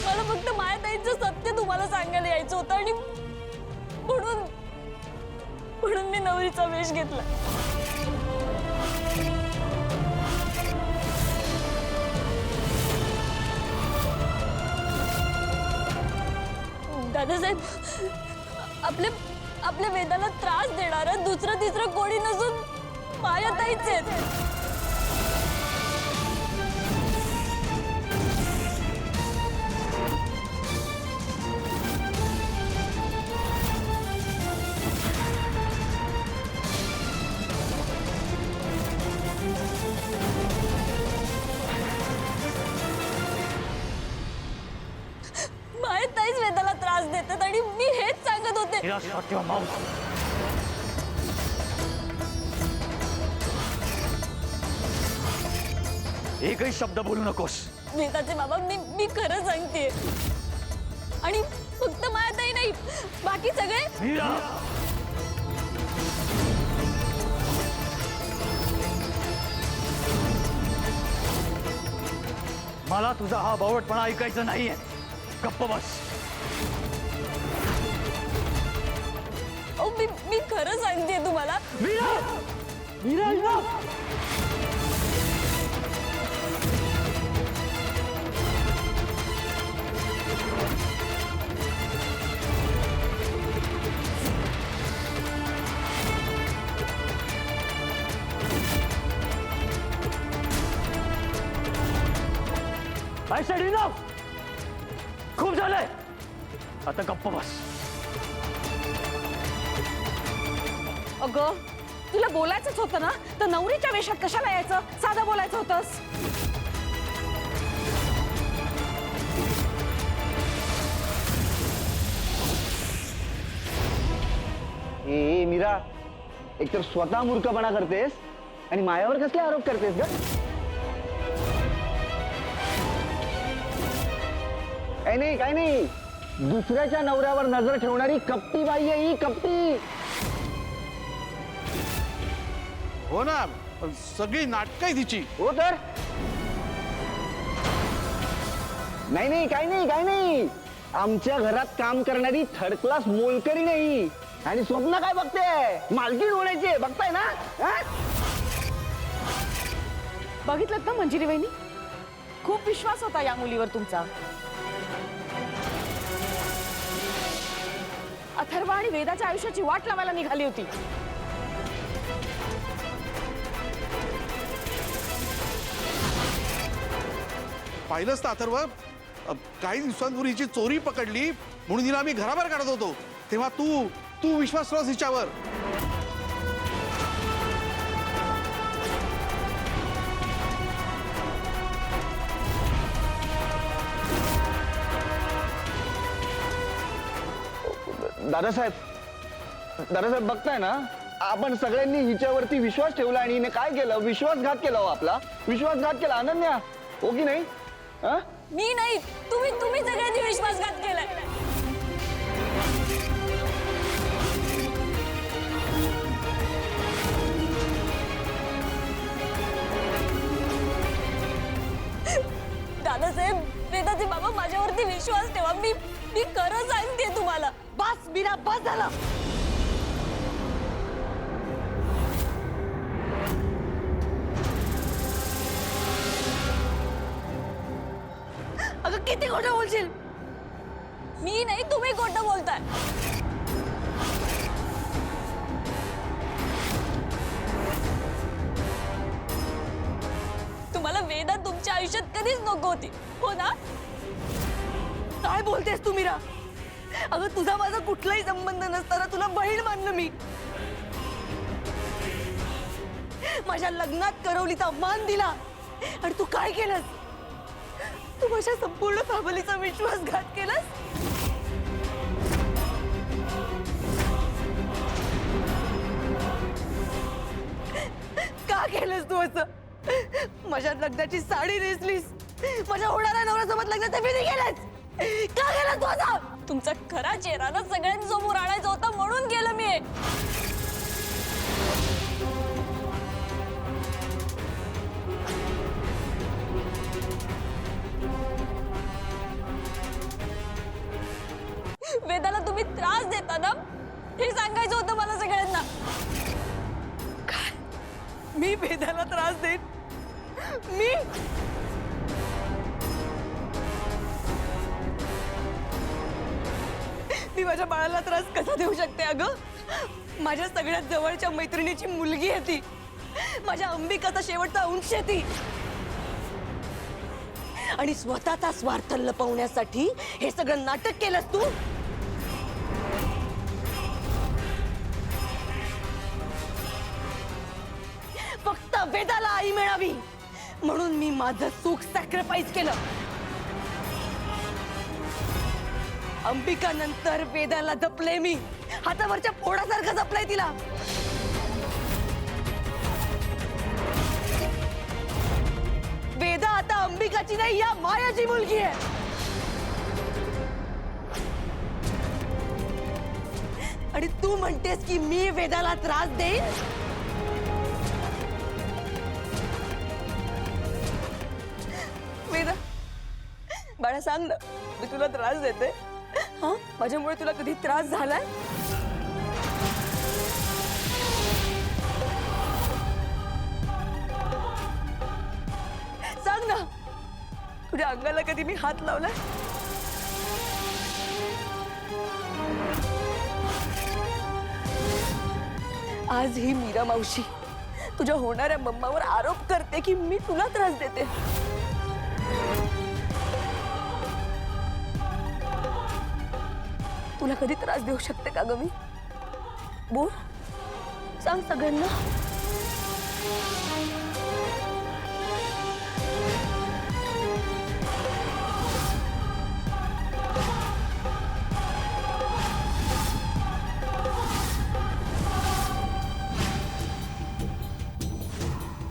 मला फक्त मायाताईंचं सत्य तुम्हाला सांगायला यायचं होतं आणि म्हणून मी नवरीचा वेश घेतला. दादासाहेब, आपल्या वेदाला त्रास देणारा दुसरं तिसरं कोणी नसून मायाताईच आहेत. मायाताईच वेदाला त्रास देतात आणि मी हेच सांगत होते.
एकही शब्द बोलू नकोस.
वेदाचे बाबा, मी खरं सांगते. आणि फक्त मायाताई नाही, बाकी सगळे.
मला तुझा हा बावटपणा ऐकायचा नाहीये. गप्प बस.
मी खरं सांगते तुम्हाला.
I said enough. खूप झालंय. आता गप्प बस.
अगं, तुला बोलायचंच होतं ना, तर नवरीच्या वेशात कशाला यायचं? साधं बोलायचं होतंस.
ए मीरा, एकतर स्वतः मूर्खपणा करतेस आणि मायावर कसले आरोप करतेस ग? काय नाही, दुसऱ्याच्या नवऱ्यावर नजर ठेवणारी कपटी बाई आहे ही, कपटी.
हो ना, सगळी नाटक आहे तिची.
हो तर. नाही, काय नाही. आमच्या घरात काम करणारी थर्ड क्लास मोलकरी नाही. आणि स्वप्न काय बघते? मालकीण होण्याची बघताय ना?
बघितलं ना मंजिरी वहिनी, खूप विश्वास होता या मुलीवर तुमचा. अथर्व आणि वेदाच्या आयुष्याची वाट लावायला निघाली होती.
पाहिलंच तर अथर्व, काही दिवसांपूर्वी हिची चोरी पकडली म्हणून हिला आम्ही घराबाहेर काढत होतो, तेव्हा तू विश्वास ठेवलास हिच्यावर.
दादासाहेब बघताय ना, आपण सगळ्यांनी हिच्यावरती विश्वास ठेवला आणि हिने काय केलं? विश्वासघात केला. हो आपला विश्वासघात केला. अनन्या, हो की नाही?
मी नाही, तुम्ही सगळ्यांनी विश्वासघात केलाय. दादासाहेब, वेदाचे बाबा, माझ्यावरती विश्वास ठेवा. मी खरं सांगते तुम्हाला.
बस मीरा, बस झालं. अगं, किती खोटं बोलशील?
मी नाही, तुम्ही खोटं बोलताय. तुम्हाला वेदा तुमच्या आयुष्यात कधीच नको होती, हो ना?
काय बोलतेस तू मीरा? अगं तुझा माझा कुठलाही संबंध नसताना तुला बहीण मानलं मी. माझ्या लग्नात करवलीचा अपमान दिला आणि तू काय केलंस? तू माझ्या संपूर्ण फॅमिलीचा विश्वासघात केलास. का केलंस तू असं? माझ्या लग्नाची साडी नेसलीस, माझ्या होणाऱ्या नवऱ्यासोबत लग्नाचा विधी केलास. का केलं तू असं?
तुमचा खरा चेहरा ना सगळ्यांसमोर आणायचा होता म्हणून केलं मी हे. वेदाला तुम्ही त्रास देता ना, हे सांगायचं होतं मला सगळ्यांना.
मी वेदाला त्रास देईन? मी मी माझ्या बाळाला त्रास कसा देऊ शकते? अगं माझ्या सगळ्यात जवळच्या मैत्रिणीची मुलगी आहे ती. माझ्या अंबिकाचा शेवटचा अंश आहे ती. आणि स्वतःचा स्वार्थ लपवण्यासाठी हे सगळं नाटक केलंस तू. फक्त वेदाला आई मिळावी म्हणून मी माझं सुख सॅक्रिफाईस केलं. अंबिका नंतर वेदाला जपले मी. हातावरच्या फोडासारखं जपलंय तिला. वेदा आता अंबिकाची नाही, या मायाची मुलगी आहे. आणि तू म्हणतेस की मी वेदाला त्रास देईन? वेदा बाळा सांग ना, मी तुला त्रास देते? हा, माझ्यामुळे तुला कधी त्रास झालाय? सांग ना, तुझ्या अंगाला कधी मी हात लावलाय? आज ही मीरा मावशी तुझ्या होणाऱ्या मम्मावर आरोप करते की मी तुला त्रास देते. तुला कधी त्रास देऊ शकते का ग मी? बोल, सांग सगळ्यांना.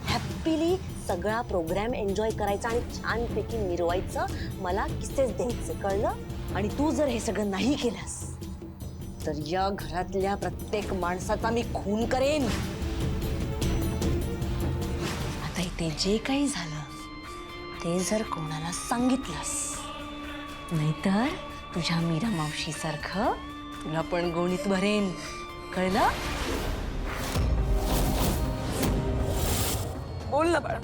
हॅपीली सगळा प्रोग्राम एन्जॉय करायचा आणि छानपैकी मिरवायचं. मला किसेस द्यायचं, कळलं? आणि तू जर हे सगळं नाही केलंस तर या घरातल्या प्रत्येक माणसाचा मी खून करेन. आता इथे जे काही झालं ते जर कोणाला सांगितलंस, नाहीतर तुझ्या मीरा मावशी सारखं तुला पण गोणीत भरेन, कळलं?
बोल ना बाळा.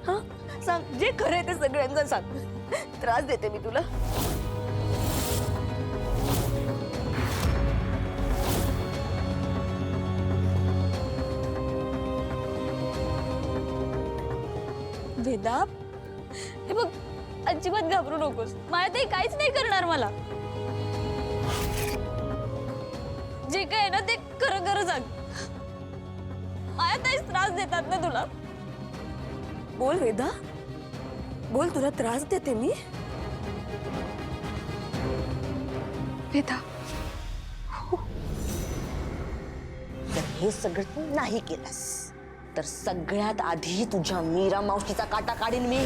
हा, सांग जे खरंय ते सगळ्यांना सांग. त्रास देते मी तुला?
वेदा, हे बघ, अजिबात घाबरू नकोस. मायाताई काहीच नाही करणार मला. जे काय आहे ना ते खरं खरं सांग. मायाताईच त्रास देतात ना तुला?
बोल वेदा, बोल, तुला त्रास देते मी? वेदा,
जर हे सगळं तू नाही केलंस तर सगळ्यात आधी तुझ्या मीरा मावशीचा काटा काढीन मी.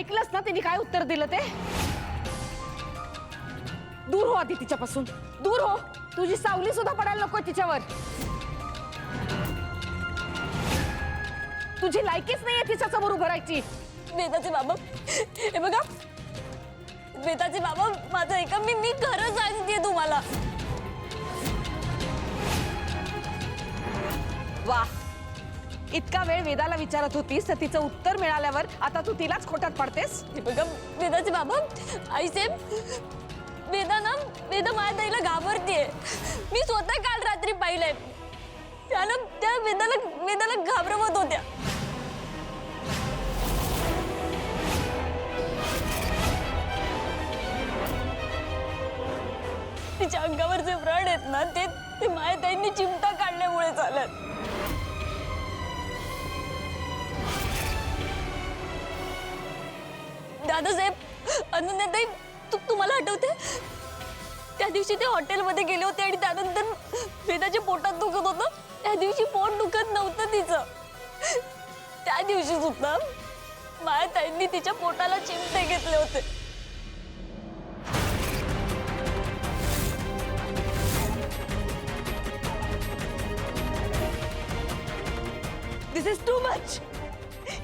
ऐकलंस ना तिने काय उत्तर दिलं ते? दूर हो आधी तिच्यापासून, दूर हो. तुझी सावली सुद्धा पडायला नको तिच्यावर. तुझी लायकीच नाहीये तिच्या समोर उभं राहायची.
वेदाचे बाबा, हे बघा, वेदाचे बाबा माझं ऐका, मी खरं सांगते तुम्हाला.
वा, इतका वेळ वेदाला विचारत होतीस तर तिचं उत्तर मिळाल्यावर आता तू तिलाच खोटात पडतेस.
हे बघा वेदाचे बाबा, आईसाहेब, वेदा माझ्या ताईला घाबरतीये. मी स्वतः काल रात्री पाहिलंय. त्यानं त्या वेदाला घाबरवत होत्या. तिच्या अंगावर जे व्रण आहेत ना ते माझ्या ताईंनी चिमटा काढल्यामुळे झालं. दादासाहेब, अनन्याताई, तुम्हाला आठवते त्या दिवशी ते हॉटेलमध्ये गेले होते आणि त्यानंतर वेदाच्या पोटात दुखत होतं. त्या दिवशी पोट दुखत नव्हतं तिचं. त्या दिवशी सुद्धा माझ्या ताईंनी तिच्या पोटाला चिमटे घेतले होते. This is too much.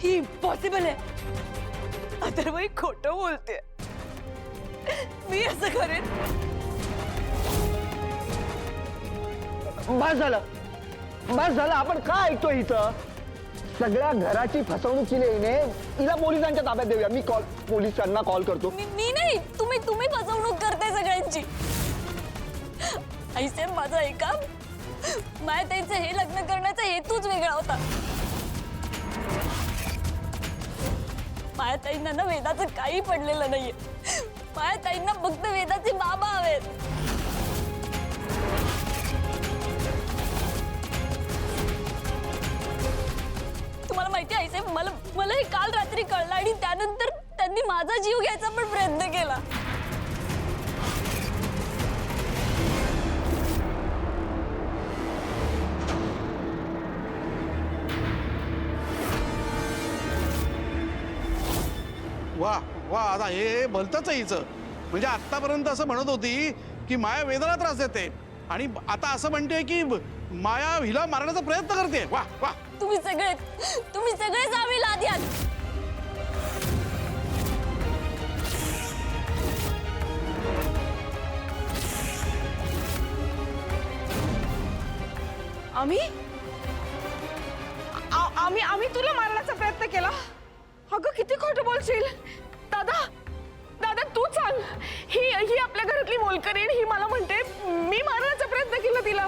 ही इम्पॉसिबल आहे. अथर्व ही खोटं बोलते. मी असं करेन?
बस झालं, आपण काय ऐकतो इथं? सगळ्या घराची फसवणूक केली हिने. हिला पोलिसांच्या ताब्यात देऊया. मी पोलिसांना कॉल करतो.
मी नाही, तुम्ही फसवणूक करताय सगळ्यांची. आईसाहेब, माझं ऐका, माझ्या ताईचं हे लग्न करण्याचा हेतूच वेगळा होता. माझ्या ताईंना ना वेदाचं काही पडलेलं नाहीये. माझ्या ताईंना फक्त वेदाचे बाबा हवेत. तुम्हाला माहिती आहे आईसाहेब, मला हे काल रात्री कळलं आणि त्यानंतर त्यांनी माझा जीव घ्यायचा पण प्रयत्न केला.
वा वा, आता हे भलतंच आहे हिचं. म्हणजे आतापर्यंत असं म्हणत होती की माया वेदाला त्रास देते आणि आता असं म्हणते की माया हिला मारण्याचा प्रयत्न करते. वा वा.
तुम्ही सगळेच आम्ही लादी आहात.
आम्ही तुला मारण्याचा प्रयत्न केला? अगं किती खोटं बोलशील. दादा तू सांग. ही आपल्या घरातली मोलकरीण, ही मला म्हणते मी मारण्याचा प्रयत्न केला तिला.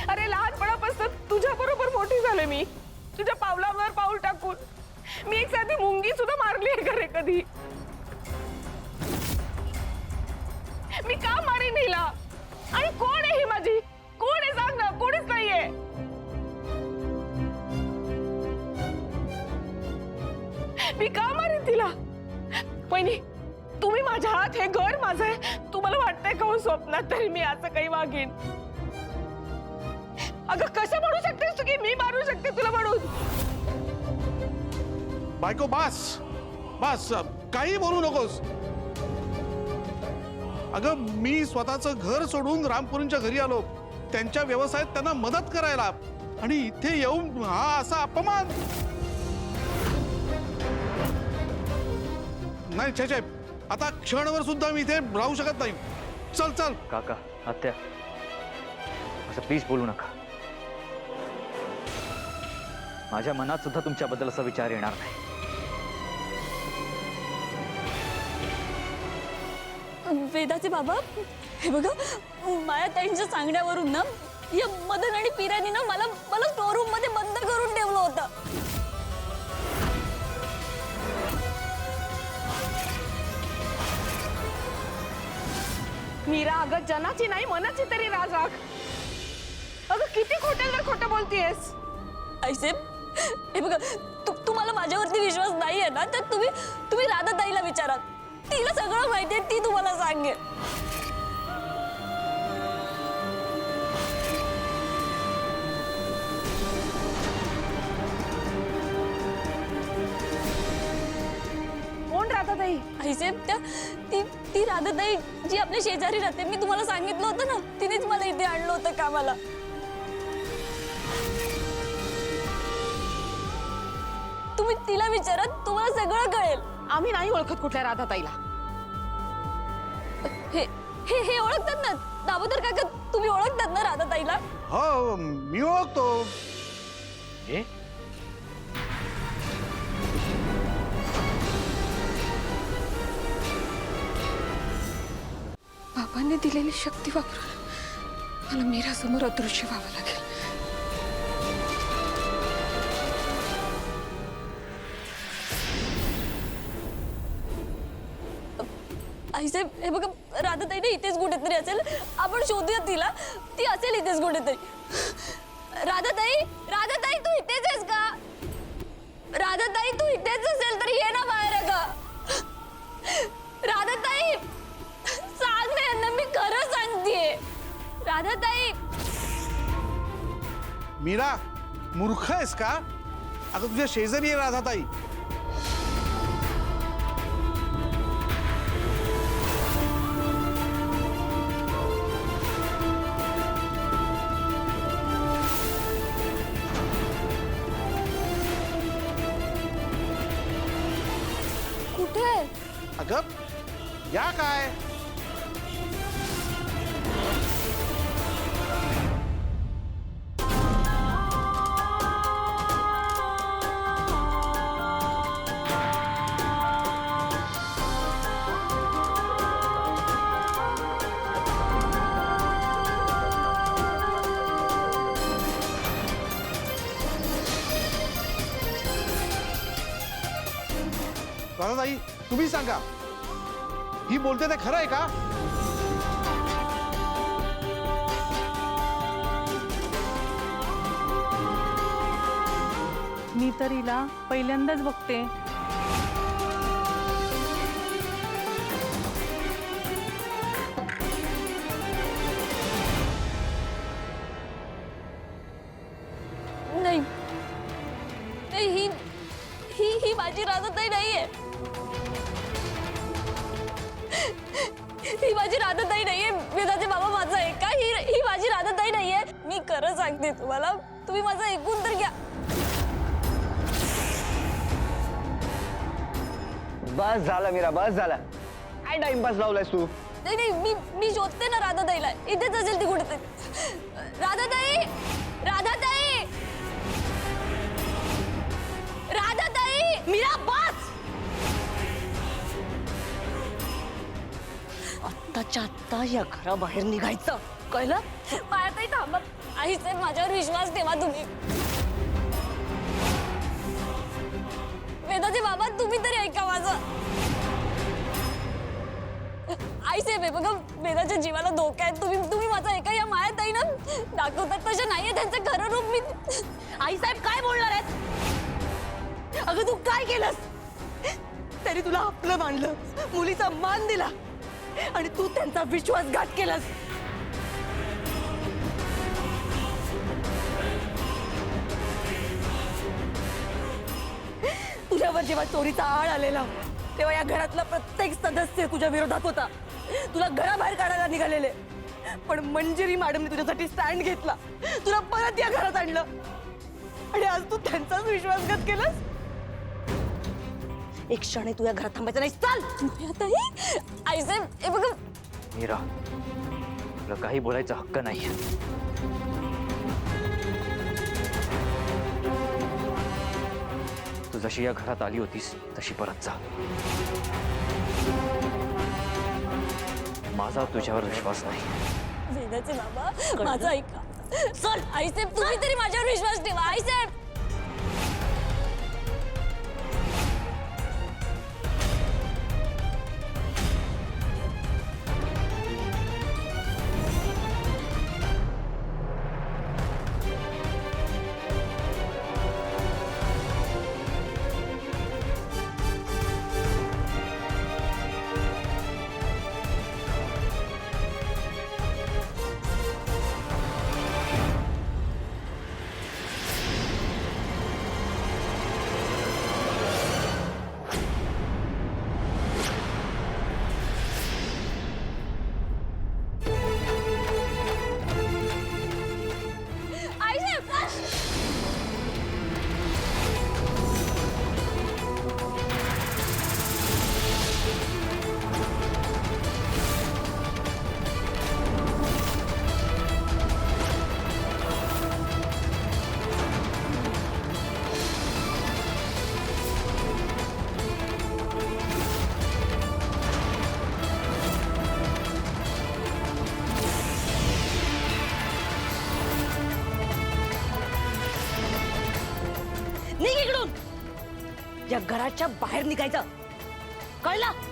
अरे लहानपणापासून तुझ्या बरोबर मोठी झाले मी. तुझ्या पावलावर पाऊल टाकून मी एक साधी मुंगी सुद्धा मारली आहे घरे कधी. मी का मारीन हिला? आणि कोण आहे ही माझी? कोण आहे सांग ना. कोणीच नाहीये. मी का मारीन तिला? वहिनी, तुम्ही माझ्या हात, हे घर माझं आहे. तुम्हाला वाटतंय का हो स्वप्नात तरी मी असं काही वागेन? अगं कसं म्हणू शकतेस तू की मी मारू शकते तुला म्हणून?
बायको बस बस, काही बोलू नकोस. अगं मी स्वतःचं घर सोडून रामपुरींच्या घरी आलो त्यांच्या व्यवसायात त्यांना मदत करायला, आणि इथे येऊन हा असा अपमान. नाही छे छे, आता क्षणभर सुद्धा मी इथे राहू शकत नाही. चल चल.
काका, आत्या, असं प्लीज बोलू नका. माझ्या मनात सुद्धा तुमच्याबद्दल असा विचार येणार नाही.
वेदाचे बाबा, हे बघा, माया ताईंच्या सांगण्यावरून ना या मदन आणि पिरानी ना मला स्टोर रूम मध्ये बंद करून ठेवलं होतं.
मीरा, अगं जनाची नाही मनाची तरी राज राख. अगं किती खोट्यावर खोटं बोलतेस.
आईसाहेब, हे बघा, तुम्हाला माझ्यावरती विश्वास नाहीये ना, तर तुम्ही राधा ताईला विचारा. तिला सगळं माहितीये, ती तुम्हाला सांगेल.
राधाताई?
आईसाहेब ती राधाताई जी आपल्या शेजारी राहते, मी तुम्हाला सांगितलं होतं ना, तिनेच मला इथे आणलं होतं कामाला. तुम्ही तिला विचारा, तुम्हाला सगळं कळेल.
आम्ही नाही ओळखत कुठल्या राधाताईला.
हे हे हे ओळखतात ना दामोदर काका, तुम्ही ओळखतात ना राधाताईला?
हो मी ओळखतो.
हे
बाबांनी दिलेली शक्ती वापरून मला मीरासमोर अदृश्य व्हावं लागेल.
आईसाहेब हे बघा, राधाताई ना इथेच कुठेतरी असेल. आपण शोधूया तिला, ती असेल इथेच कुठेतरी. राधाताई, राधाताई तू इथेच आहेस का? राधाताई तू इथेच असेल तर ये ना बाहेर का? राधाताई सांग ना यांना, मी खरं सांगतेय. राधाताई.
मीरा मूर्ख आहेस का? आता तुझ्या शेजारी आहे राधाताई.
कुठे?
अगं या काय? राधाताई तुम्ही सांगा, ही बोलते ते खरं आहे का?
मी तर हिला पहिल्यांदाच बघते.
नाही नाही, ही ही ही माझी राधाताई नाहीये. ही माझी राधाताई नाहीये. वेदाचे बाबा माझा आहे का? ही माझी राधाताई नाहीये. मी खरं सांगते तुम्हाला, तुम्ही माझं ऐकून तर घ्या.
बस झालं मीरा, बस झालं. काय टाइमपास लावलायस तू?
नाही नाही, मी शोधते ना राधाताईला, इथेच असेल ती कुठेतरी. राधाताई, राधाताई, राधाताई. मीरा बस.
आत्ताच्या आत्ता या घराबाहेर निघायचं, कळलं?
मायाताई थांबा. आईसाहेब माझ्यावर विश्वास ठेवा तुम्ही. वेदाचे बाबा तुम्ही तरी ऐका माझं. आईसाहेब हे बघा, वेदाच्या जीवाला धोका आहे. तुम्ही माझं ऐका. या मायाताई ना दाखवतात तशा नाहीये, त्यांचं खरं रूप मी.
आईसाहेब काय बोलणार आहेत? अगं तू काय केलंस? तरी तुला आपलं मानलं, मुलीचा मान दिला आणि तू त्यांचा विश्वासघात केलास. तुझ्यावर जेव्हा चोरीचा आळ आलेला तेव्हा या घरातला प्रत्येक सदस्य तुझ्या विरोधात होता. तुला घराबाहेर काढायला निघालेले, पण मंजिरी मॅडमने तुझ्यासाठी स्टँड घेतला, तुला परत या घरात आणलं आणि आज तू त्यांचाच विश्वासघात केलास.
एक क्षण तू या घरात थांबायचं नाही. चाल.
मायाताई, आईसाहेब हे बघा.
मीरा, तुला काही बोलायचा हक्क नाही. तू जशी या घरात आली होतीस तशी परत जा. माझा तुझ्यावर विश्वास नाही.
वेदाचे बाबा माझं ऐका. चल आईसाहेब, तुम्ही तरी माझ्यावर विश्वास ठेवा. आईसाहेब.
या घराच्या बाहेर निघायचं, कळलं?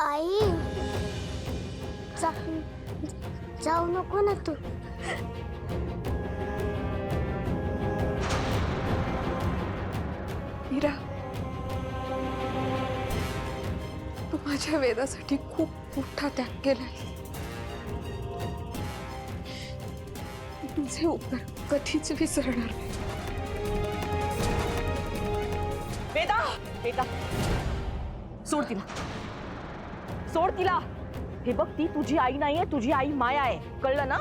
आई जाऊ नको ना तू.
मीरा, तू माझ्या वेदासाठी खूप मोठा त्याग केलाय. तुझे उपकार कधीच विसरणार नाही.
वेदा, वेदा, सोड तिला, सोड तिला. हे बघ, ती तुझी आई नाहीये, तुझी आई माया आहे, कळलं ना?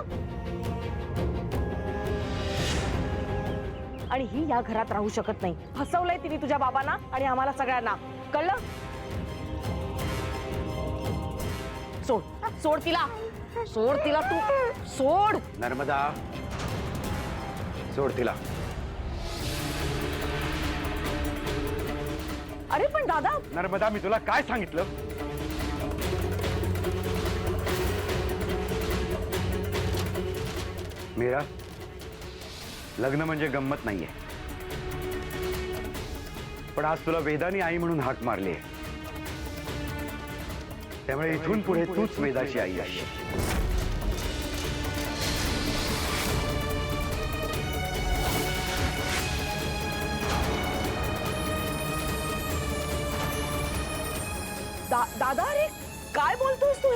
आणि ही या घरात राहू शकत नाही. फसवलंय तिने तुझ्या बाबांना आणि आम्हाला सगळ्यांना, कळलं? सोड, सोड तिला. सोड तिला तू, सोड.
नर्मदा सोड तिला.
अरे पण दादा.
नर्मदा मी तुला काय सांगितलं? मीरा, लग्न म्हणजे गंमत नाहीये. पण आज तुला वेदानी आई म्हणून हाक मारली आहे, त्यामुळे इथून पुढे तूच वेदाची आई आहे.
दादा अरे काय बोलतोस तू?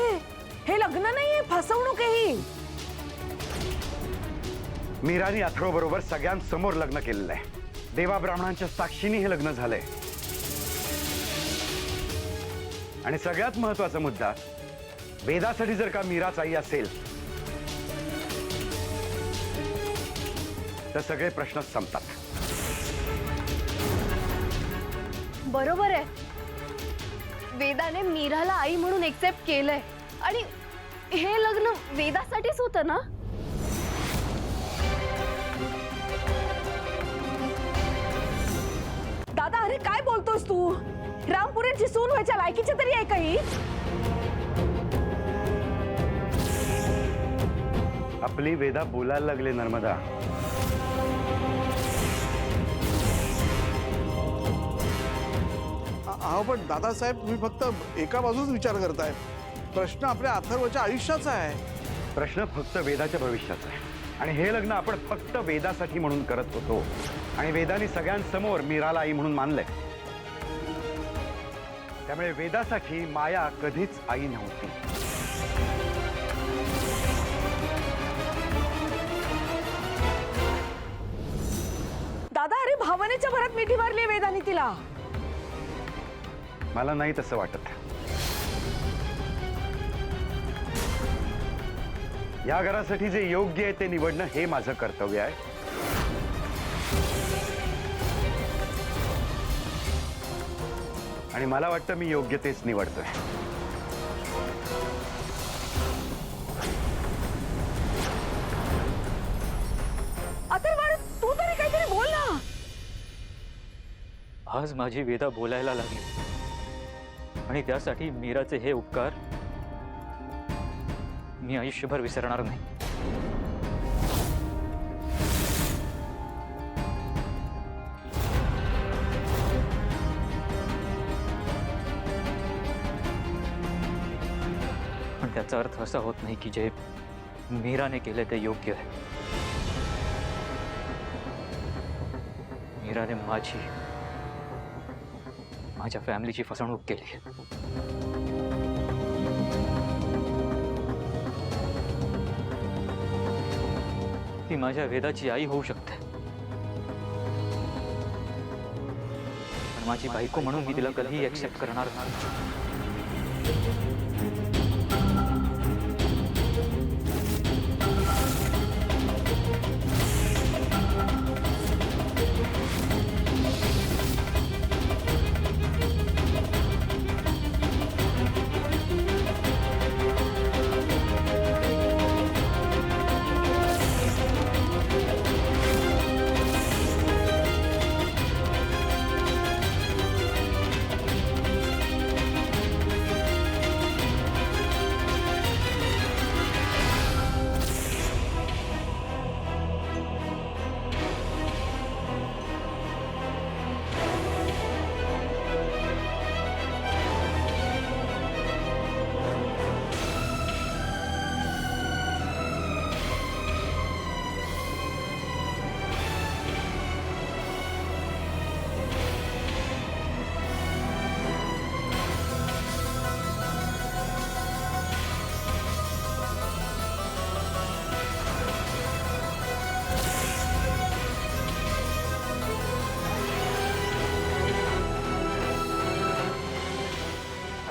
हे लग्न नाहीये, फसवणूक आहे ही.
मीरानी अथर्व बरोबर सगळ्यांसमोर लग्न केलेलं आहे. देवा ब्राह्मणांच्या साक्षीने हे लग्न झालंय. आणि सगळ्यात महत्वाचा मुद्दा, वेदासाठी जर का मीराच आई असेल तर सगळे प्रश्न संपतात.
बरोबर आहे. वेदाने मीराला आई म्हणून एक्सेप्ट केलंय आणि हे लग्न वेदासाठीच होतं ना.
दादा अरे काय बोलतोस तू? रामपुरेची सून व्हायच्या लायकीची तरी आहे काही?
आपली वेदा बोलायला लागले नर्मदा.
अहो पण दादासाहेब, तुम्ही फक्त एका बाजूच विचार करताय. प्रश्न आपल्या अथर्वच्या आयुष्याचा आहे.
प्रश्न फक्त वेदाच्या भविष्याचा आहे. आणि हे लग्न आपण फक्त वेदासाठी म्हणून करत होतो. आणि वेदाने सगळ्यांसमोर मीराला आई म्हणून मानलंय. त्यामुळे वेदासाठी माया कधीच आई नव्हती.
दादा अरे भावनेच्या भरात मिठी मारली वेदाने तिला.
मला नाही तसं वाटत. या घरासाठी जे योग्य आहे ते निवडणं हे माझं कर्तव्य आहे. आणि मला वाटतं मी योग्य तेच निवडतोय.
अथर्व तू तरी काहीतरी बोल ना.
आज माझी वेदा बोलायला लागली आणि त्यासाठी मीराचे हे उपकार मी आयुष्यभर विसरणार नाही. पण त्याचा अर्थ असा होत नाही की जे मीराने केले ते योग्य आहे. मीराने माझ्या फॅमिलीची फसवणूक केली. ती माझ्या वेदाची आई होऊ शकते, पण माझी बायको म्हणून मी तिला कधीही एक्सेप्ट करणार नाही.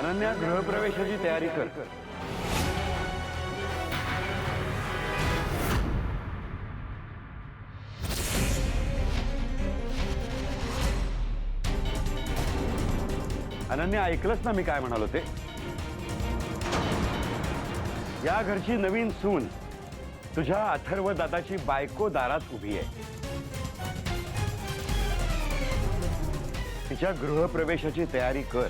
अनन्या, गृहप्रवेशाची तयारी कर. अनन्या, ऐकलंच ना मी काय म्हणालो ते? या घरची नवीन सून तुझ्या अथर्व दादाची बायको दारात उभी आहे. तिच्या गृहप्रवेशाची तयारी कर.